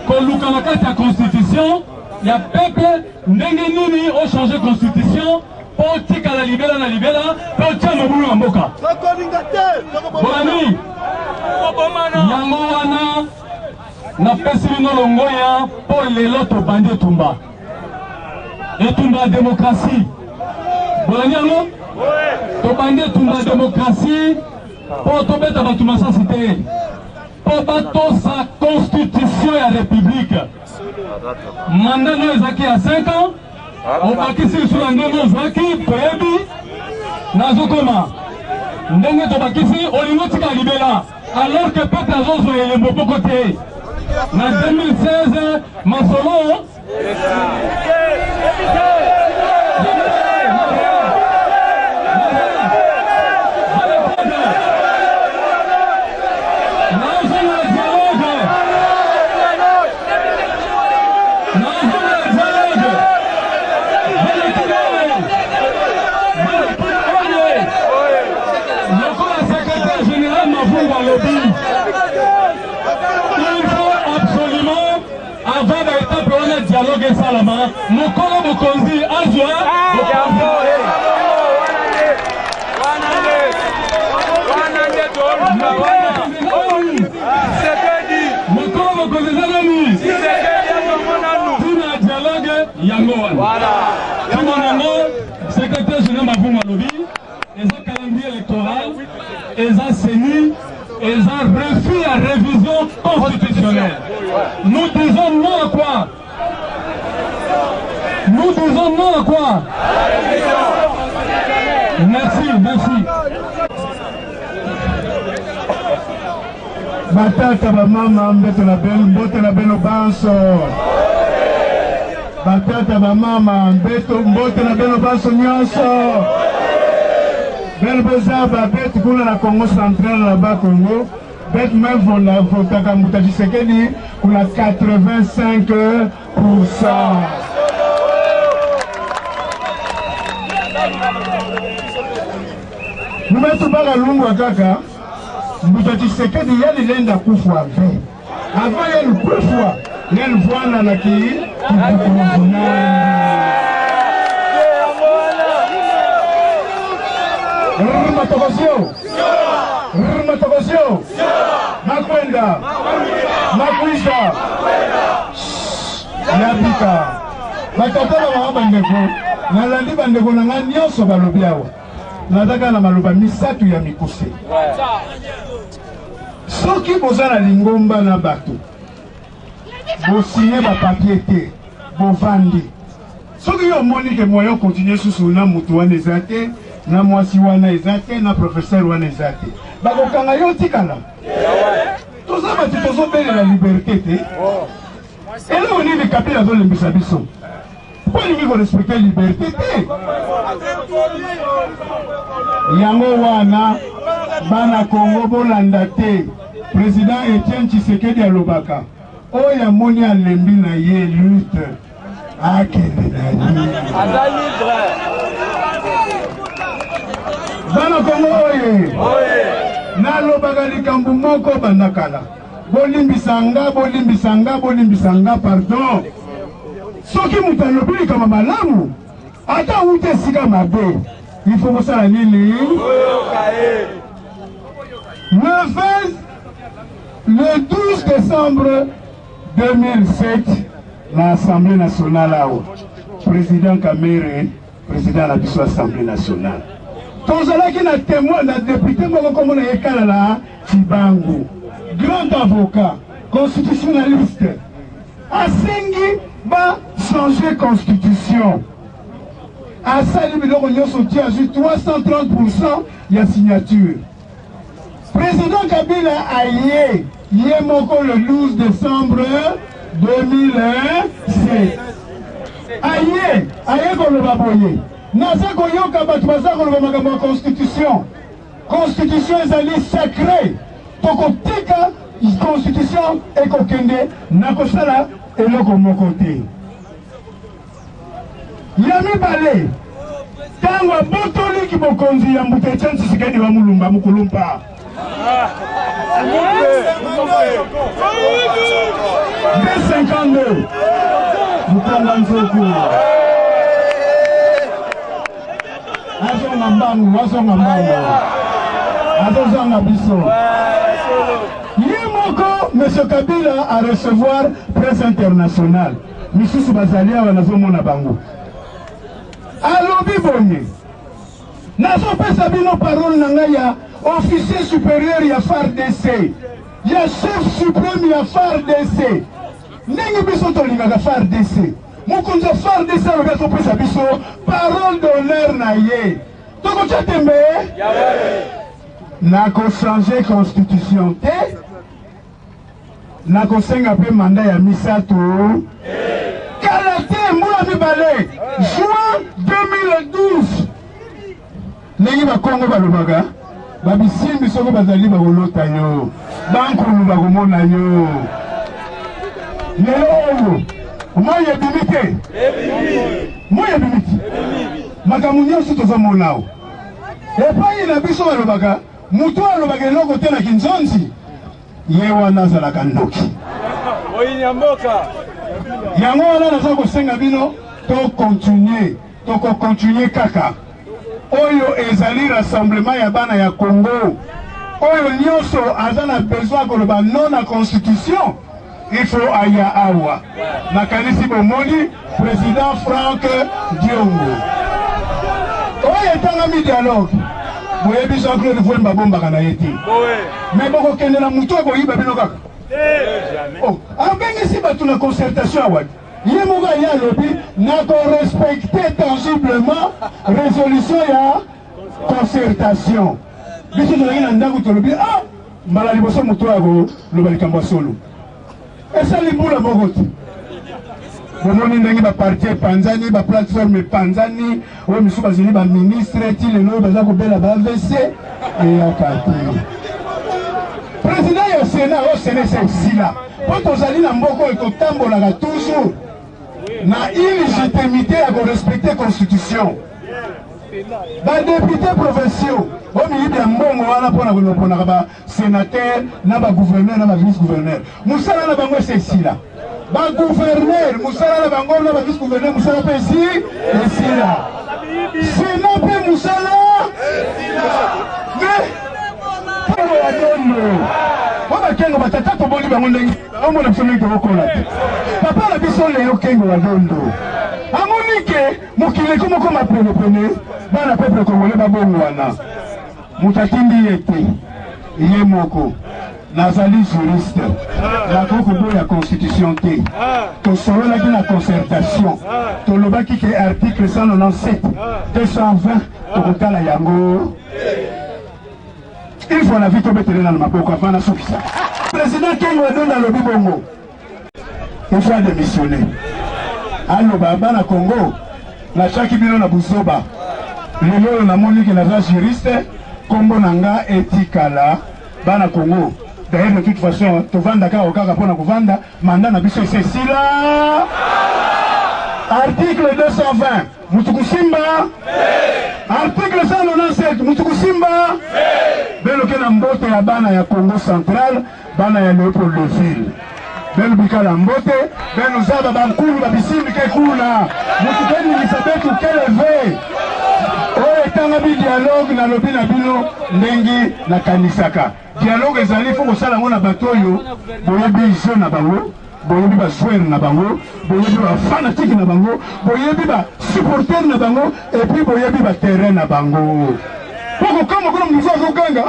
S23: koluka na kati ya constitution ya peuple ndenge nini o changer constitution po tika la libela na libela po tia mobulu na mboka. Bonani. Yango wana na pesi bino longoya po lelo tobandi etumba. Etumba ya démocratie. Bolanyalo tobande tunda démocratie pour tobeta batumasa cité pour bato sa constitution ya république mandat no ezaki à 5 ans on bakisi sur ngeno zaki toyebi nazokoma ndenge tobakisi olingo tika libela alors que peuple azozo elembo poko te na 2016 masolo il faut absolument avant d'étape on a dialogue et salama mokolo mokonzi azwa mokolo mokonzi zanani tuna dialogue yango wana tumonango secrétaire général Mavungu alobi eza calendrier électoral eza seni et un refus à révision constitutionnelle. Nous disons non à quoi? Nous disons non à quoi? Merci, merci.
S3: Batata ba mama mbeto na beno banso. Batata ba mama mbote na beno banso nyonso. Belbeza ba bête kuna na Congo central na ba Congo bête même vona votaka Muta Tshisekedi kuna 85%. Numetu baka lungwa kaka Muta Tshisekedi yali lenda kufu ave avant yali kufu yali vwana na ki Matogosio, Makwenda, Makwisa, Yabika, Matata wa bandeko, nalandi bandeko na ngani nyonso balobiawa. Nataka na maloba misatu ya mikuse. Soki bozana lingomba na bato, bosigné ba papier te, bovandi. Soki yo moni ke moyo continuer susu na mutu wana ezate, na mwasi wana ezate, na professeur wana ezate. Bakokanga yo tikala. Toza bati tozobele la liberté te. Ele oni de Kabila zo lembisa biso. Pourquoi il faut respecter la liberté te? Yango wana bana Congo bolanda te. Président Etienne Tshisekedi alobaka. Oya moni alembi na ye lutte. Akende na ye. Bana Congo oye. Nalobaka likambo moko bandakala. Bolimbisanga, pardon. Soki mutalobi kama malamu, ata ute sika mabe. Il faut que ça la nini. Le 12 décembre 2007, l'Assemblée nationale a président Kamere, président de l'Assemblée nationale. Tonzala qui n'a témoin, n'a député, comme on est là, Tibango, grand avocat, constitutionnaliste, Asengi va changer constitution. À Salim Biloro soutient à 330% il y a signature. Président Kabila a yé le 12 décembre 2007. Aïe qu'on le va boyer. Naza koyoka batwaza qu'on le va ma constitution. Constitution est allée sacrée. Tokotika constitution et kokende nakosala et le comme côté. Yami balé. Tangwa botoli ki bokonzi ya Etienne Tshisekedi wa mulumba mukulumpa. 52. Mukanga nzoku. Azonga mbangu. Azonga biso. Yemoko, M. Kabila a recevoir presse internationale. Misusu bazalia wa nazomona bango. Alobi bonye. nazopesa bino parole na ngai ya officier supérieur ya FARDC, ya chef suprême ya FARDC. Ndenge biso tolingaka FARDC, mokonzi ya FARDC alobi azopesa biso parole d'honneur na ye. Tokotya tembe nakochange constitution te, nakosenga mpe manda ya misato kala te. Mbula mibale juin 2012 ndenge bakongo balobaka babisimbi soko bazali bakolota yo, bankulu bakomona yo. Lelo oyo moi ebimi te, moi ebimi te, makambo nyonso tozomona awa epai na biso balobaka mutu alobaka eloko te na kinzonzi ye wana azalaka ndoki. Yango wana naza kosenga bino tokokontinue kaka oyo ezali rassemblement ya bana ya Congo oyo nyonso aza na besoin koloba non na constitution. Il faut aya awa makanisi bomoni président Franck Diongo oyo etangami dialogue boyebi Jean-Claude Vwemba bombaka na ye te, mais bokokende na mutu akoyiba bino kaka. Abengisi bato na concertation awa ye moko aye alobi nakorespecte tangiblement résolution ya concertation. Biso tozalaki na ndako tolobi mbala liboso mutu akoloba likambo ya solo esali mbula moko te. Bomoni ndenge baparti epanzani, baplateforme epanzani, oyo misu bazali baministre ti lelo baza kobela ba-AVC eyaka te. Président ya Sénat oyo senese esila po tozali na mboka oyo totambolaka toujours na illégitimité ya korespecte constitution. Badéputé provinciaux omiyibi ya mbongo wana mpona konoponaka basénateur na bagouverneur na bavice-gouverneur, mosala na bango ese esila. Bagouverneur mosala na bango na bavice-gouverneur mosala mpe esila. Sénat mpe mosala kengo ya dondo o bakengo batata toboli bango ndenge omona biso ndenge tokokola te. Papa na biso lelo kengo ya dondo amoni ke mokili komokoma penepene bana peuple congolais babongwana. Moto atindi ye te ye moko nazali juriste nakoki koboya constitution te. Tosololaki na concertation tolobaki ke article 197 220 tokotala yango. Il faut la vie tobetele na maboko avant na sukisa. Président Kengo Adonda alobi bongo il faut démissionner. Aloba bana Congo na chaki bino na buzoba lelo na moni ke naza juriste kombo nanga etikala bana Congo. D'ailleurs de toute façon tovanda ka okaka pona kovanda manda na biso esila. Article 220 mutukusimba article 197 mutukusimba beloke na mbote ya bana ya Congo central bana ya Léopold de Ville belu bikala mbote benu zaba bankulu babisimbi ke kuna mutukeni Elisabeth keleve oyo etanga bi dialogue na lobi na bino ndenge na kanisaka. Dialogue ezali fo kosala ngo na bato oyo boyebi jeu na bango, boyebi ba joueur na bango, boyebi ba fanatique na bango, boyebi ba supporter na bango et puis boyebi ba terrain na bango. Poko kama kuna mvuza kuganga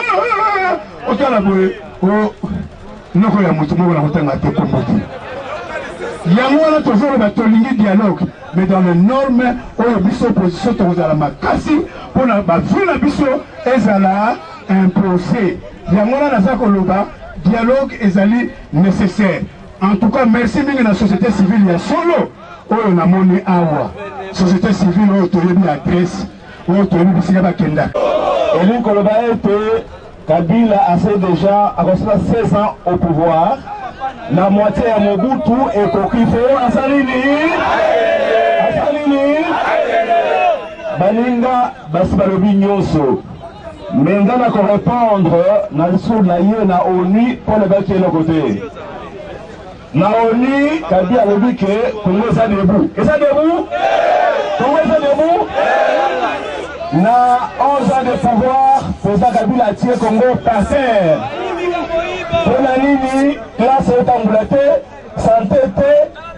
S3: otala boye noko ya mutu moko na kutanga te komoti yango wana tozolo batolingi dialogue mais dans les normes oyo biso opposition tokozala makasi mpona bavu na biso ezala imposé. Yango wana naza koloba dialogue ezali nécessaire. En tout cas merci mingi na société civile ya solo oyo namoni awa. Société civile oyo toyebi adresse oyo toyebi bisika bakenda eli koloba ete Kabila a fait déjà à 16 ans au pouvoir. La moitié à Mobutu et Kokifo Asalini. Balinga Basbalobi Nyoso. Maintenant, on va répondre na ONU pour le bac qui est le côté. Na ONU, Kabila a dit que Congo est debout. Est ça debout? Congo est debout? Na 11 ans de pouvoir, président Kabila a tiré Congo par terre. Pour la ligne, classe est emblatée, santé,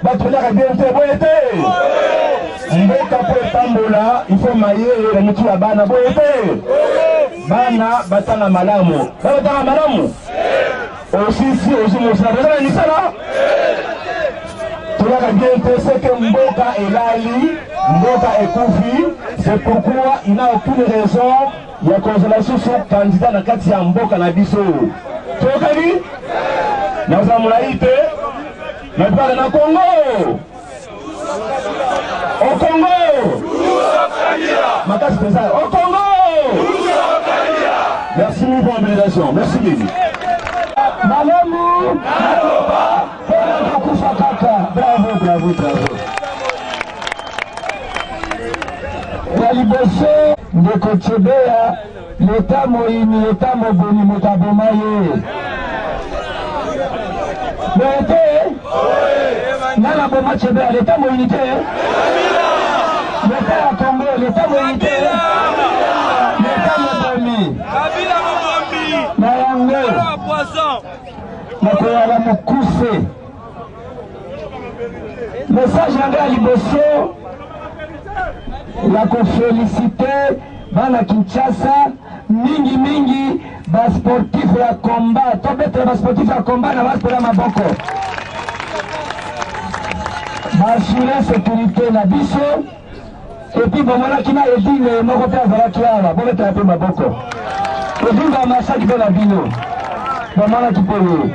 S3: batterie à bien été. mboka po etambola ifo mayele na mitu ya bana boye te bana batanga malamu batanga malamu osisi ozimosala bazala nisala tolaka bien te seke mboka elali mboka ekufi. C'est pourquoi il n'a aucune raison ya consolation sur candidat na kati ya mboka na biso tokani na zamulayi te na pale na Congo au Congo makasi pesa au Congo. Merci pour l'organisation, merci bien. Malamu bravo bravo bravo. Waliboso ndeko Chebea leta moini leta moboni motabomaye Boete nana boma Chebea leta moini te leta ya Congo leta moini te leta mobomi na yango nakoyala mokuse message yanga ya liboso la féliciter bana Kinshasa mingi mingi ba sportif ya combat to betre ba sportif ya combat na baspela maboko ba assurer sécurité na biso et puis bomona kina edine moko pe azalaki awa bobetra pe maboko odinga masaki pe na bino bomona kipeyo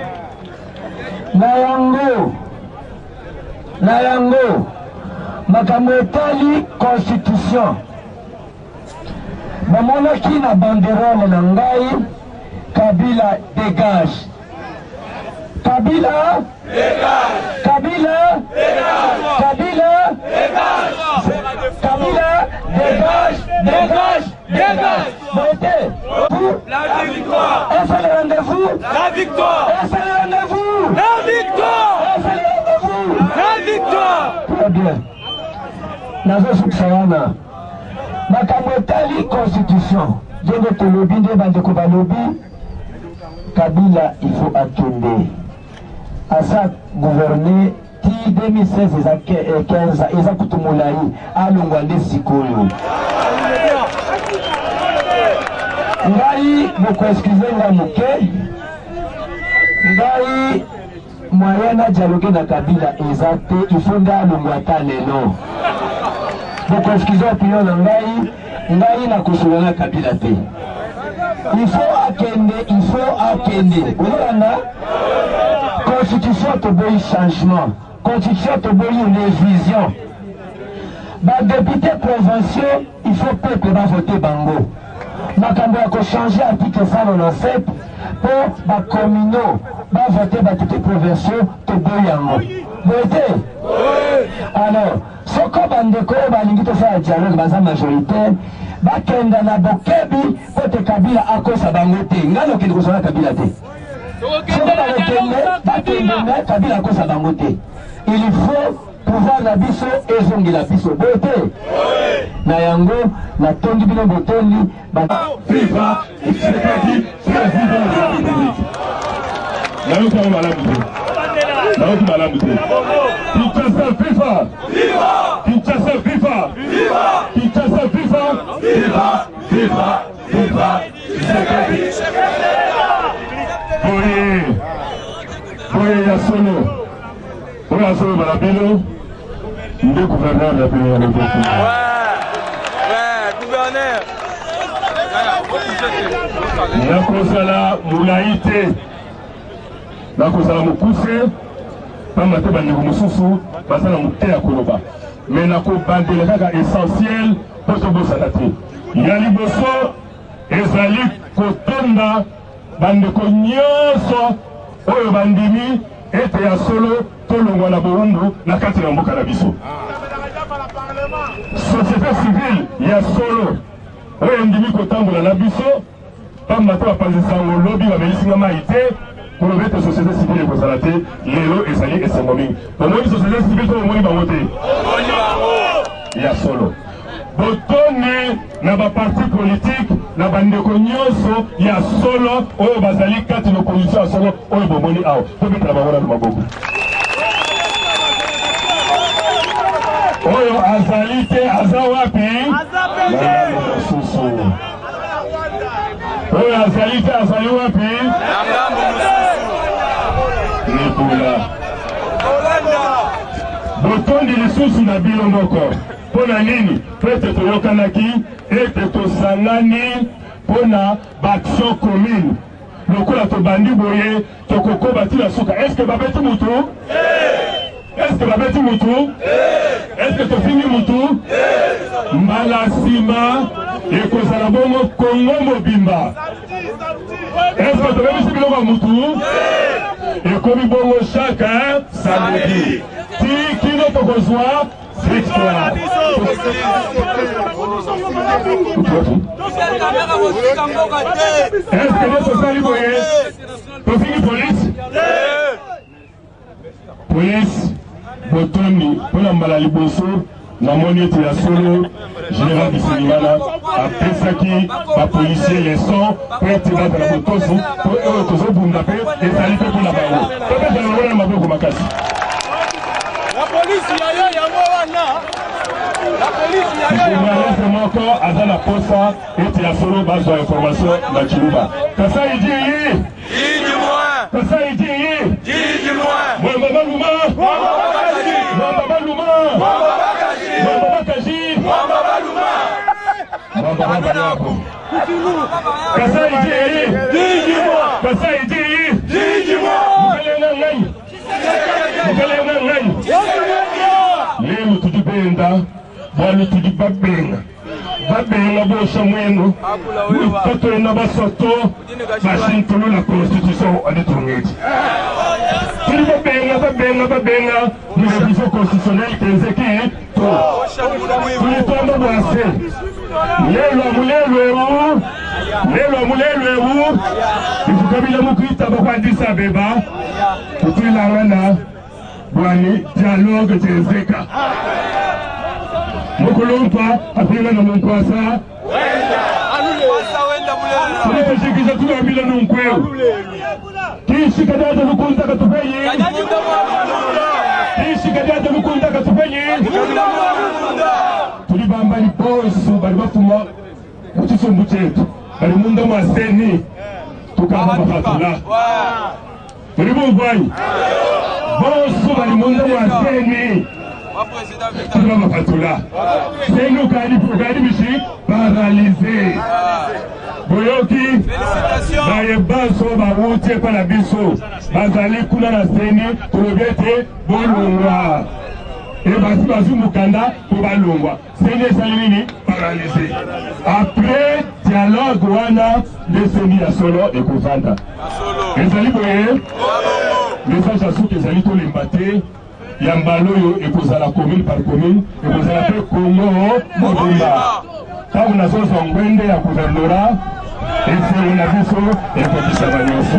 S3: na yango makambo etali constitution bamonaki na banderole na ngai Kabila dégage Kabila dégage Kabila dégage Kabila dégage Kabila dégage pour la victoire. Un seul rendez-vous. La victoire. Un seul rendez-vous. La victoire. Un seul rendez-vous. La victoire. Très bien. Nazo Sawana. Makambo etali constitution. Jengo tolobi nde bandeko balobi. Kabila il faut akende. Asa gouverner ti 2016 eza 15 eza kutumulai alongwa nde sikoyo. Ngai boko excuse nga muke. Ngai moyena dialogue na Kabila ezate il faut ndalongwa ta lelo. Boko excuse opinion na ngai na kusula na Kabila te. Il faut akende. Olanda constitution to boy changement. Constitution to boy révision. Ba député provinciaux, il faut peuple va voter bango. Makambo ya changer article 197 pour ba communaux va voter ba député provinciaux to boy yango. Voter. Alors, soko bandeko balingi to faire dialogue baza majoritaire. Bakenda na bokebi kote Kabila akosa bango te ngano kende kozala Kabila te Kabila akosa bango te. Il faut pouvoir na biso ezongi la biso bote na yango na tondi bino botondi FIFA Tshisekedi président de la République nayoka malamu te Kinshasa FIFA Kinshasa FIFA Kinshasa FIFA FIFA Boye ya solo oyo asolo balabino nde gouverneur ya pays ya Lebopo.
S15: Gouverneur
S3: nakozala molai te nakozala mokuse pamba te bandeko mosusu baza na mote ya koloba me nakobandela kaka essentiel mpo tobosana te. ya liboso ezali kotonda bandeko nyonso oyo bandimi ete ya solo tolongwa na Burundi na kati na mboka na biso. Société civile ya solo oyo ndimi kotambola na biso pamba te bapanzisa yango lobi bamelisinga mai te koloba ete société civile ekozala te lelo ezali esengo mingi. Omoni société civile to omoni bango te ya solo botone na baparti politique na bandeko nyonso ya solo oyo bazali kati na opposition ya solo oyo bomoni awa tobetela bango na maboko. oyo azali te aza wapi oyo azali te azali wapi libula botondi lisusu na bino moko mpo na nini mpo ete toyokanaki ete tosangani mpo na baaction commune lokola tobandi boye tokokoba ti na suka. Eske babeti mutu? Eske babeti mutu? Eske tofini mutu? Mbala nsima ekozala bongo Kongo mobimba. Eske tobebisi biloko ya mutu? Ekomi bongo chacun samedi. Ti kino tokozwa victoire. Est-ce que nous sommes libérés? Tofini police? Police, Botoni, pour la maladie bosso, la monnaie de la solo, général Bissimana, après ça qui, la policier, les sons, pour être dans la botosu, pour eux, que vous me l'appelez, et ça lui fait pour la barre. Peut-être que je vais vous ma casse.
S15: La police, il y a la police, il y a
S3: encore à la posa et tu as solo base d'information dans Chiluba. Kasa il dit dis-moi. Kasa il dit dis-moi. Moi Baba Luma. Moi Baba Luma. Moi Baba Kaji. Moi Baba Luma. Moi Baba Banyako. Kasa il dit dis-moi. Kasa il dit dis-moi. Lelo tujibenda bali tujibabenga babenga bosha mwenu mtoto na basoto bashintulu la constitution adetongeti babenga ni révision constitutionnelle tenzeki to tulitomba bwase lelo mulelo ifukabila mukwita bakwandisa beba kutilangana bwani dialogue tenzeka Mokolompa apinga na mkwasa tulitashikisha tuambila na mkweo kishi kadata lukunta katupenye tulibamba liposu bali bafuma kuchisumbu chetu bali munda mwaseni tukaba mafatula tulibumvayi bosu bali munda mwaseni tukaba mafatula senu kadi mishi paralysé boyoki baye baso bawutie pala biso bazali kuna na seni tolobete bolongwa et basi bazu mukanda pour balongwa seni esali nini paralysé après dialogue wana de seni ya solo ekovanda ezali boye message ya suki ezali tolemba te ya mbala oyo ekozala commune par commune ekozala mpe Kongo mobimba ntango nazozwa ngwende ya gouvernorat ese na biso ekokisa banyonso.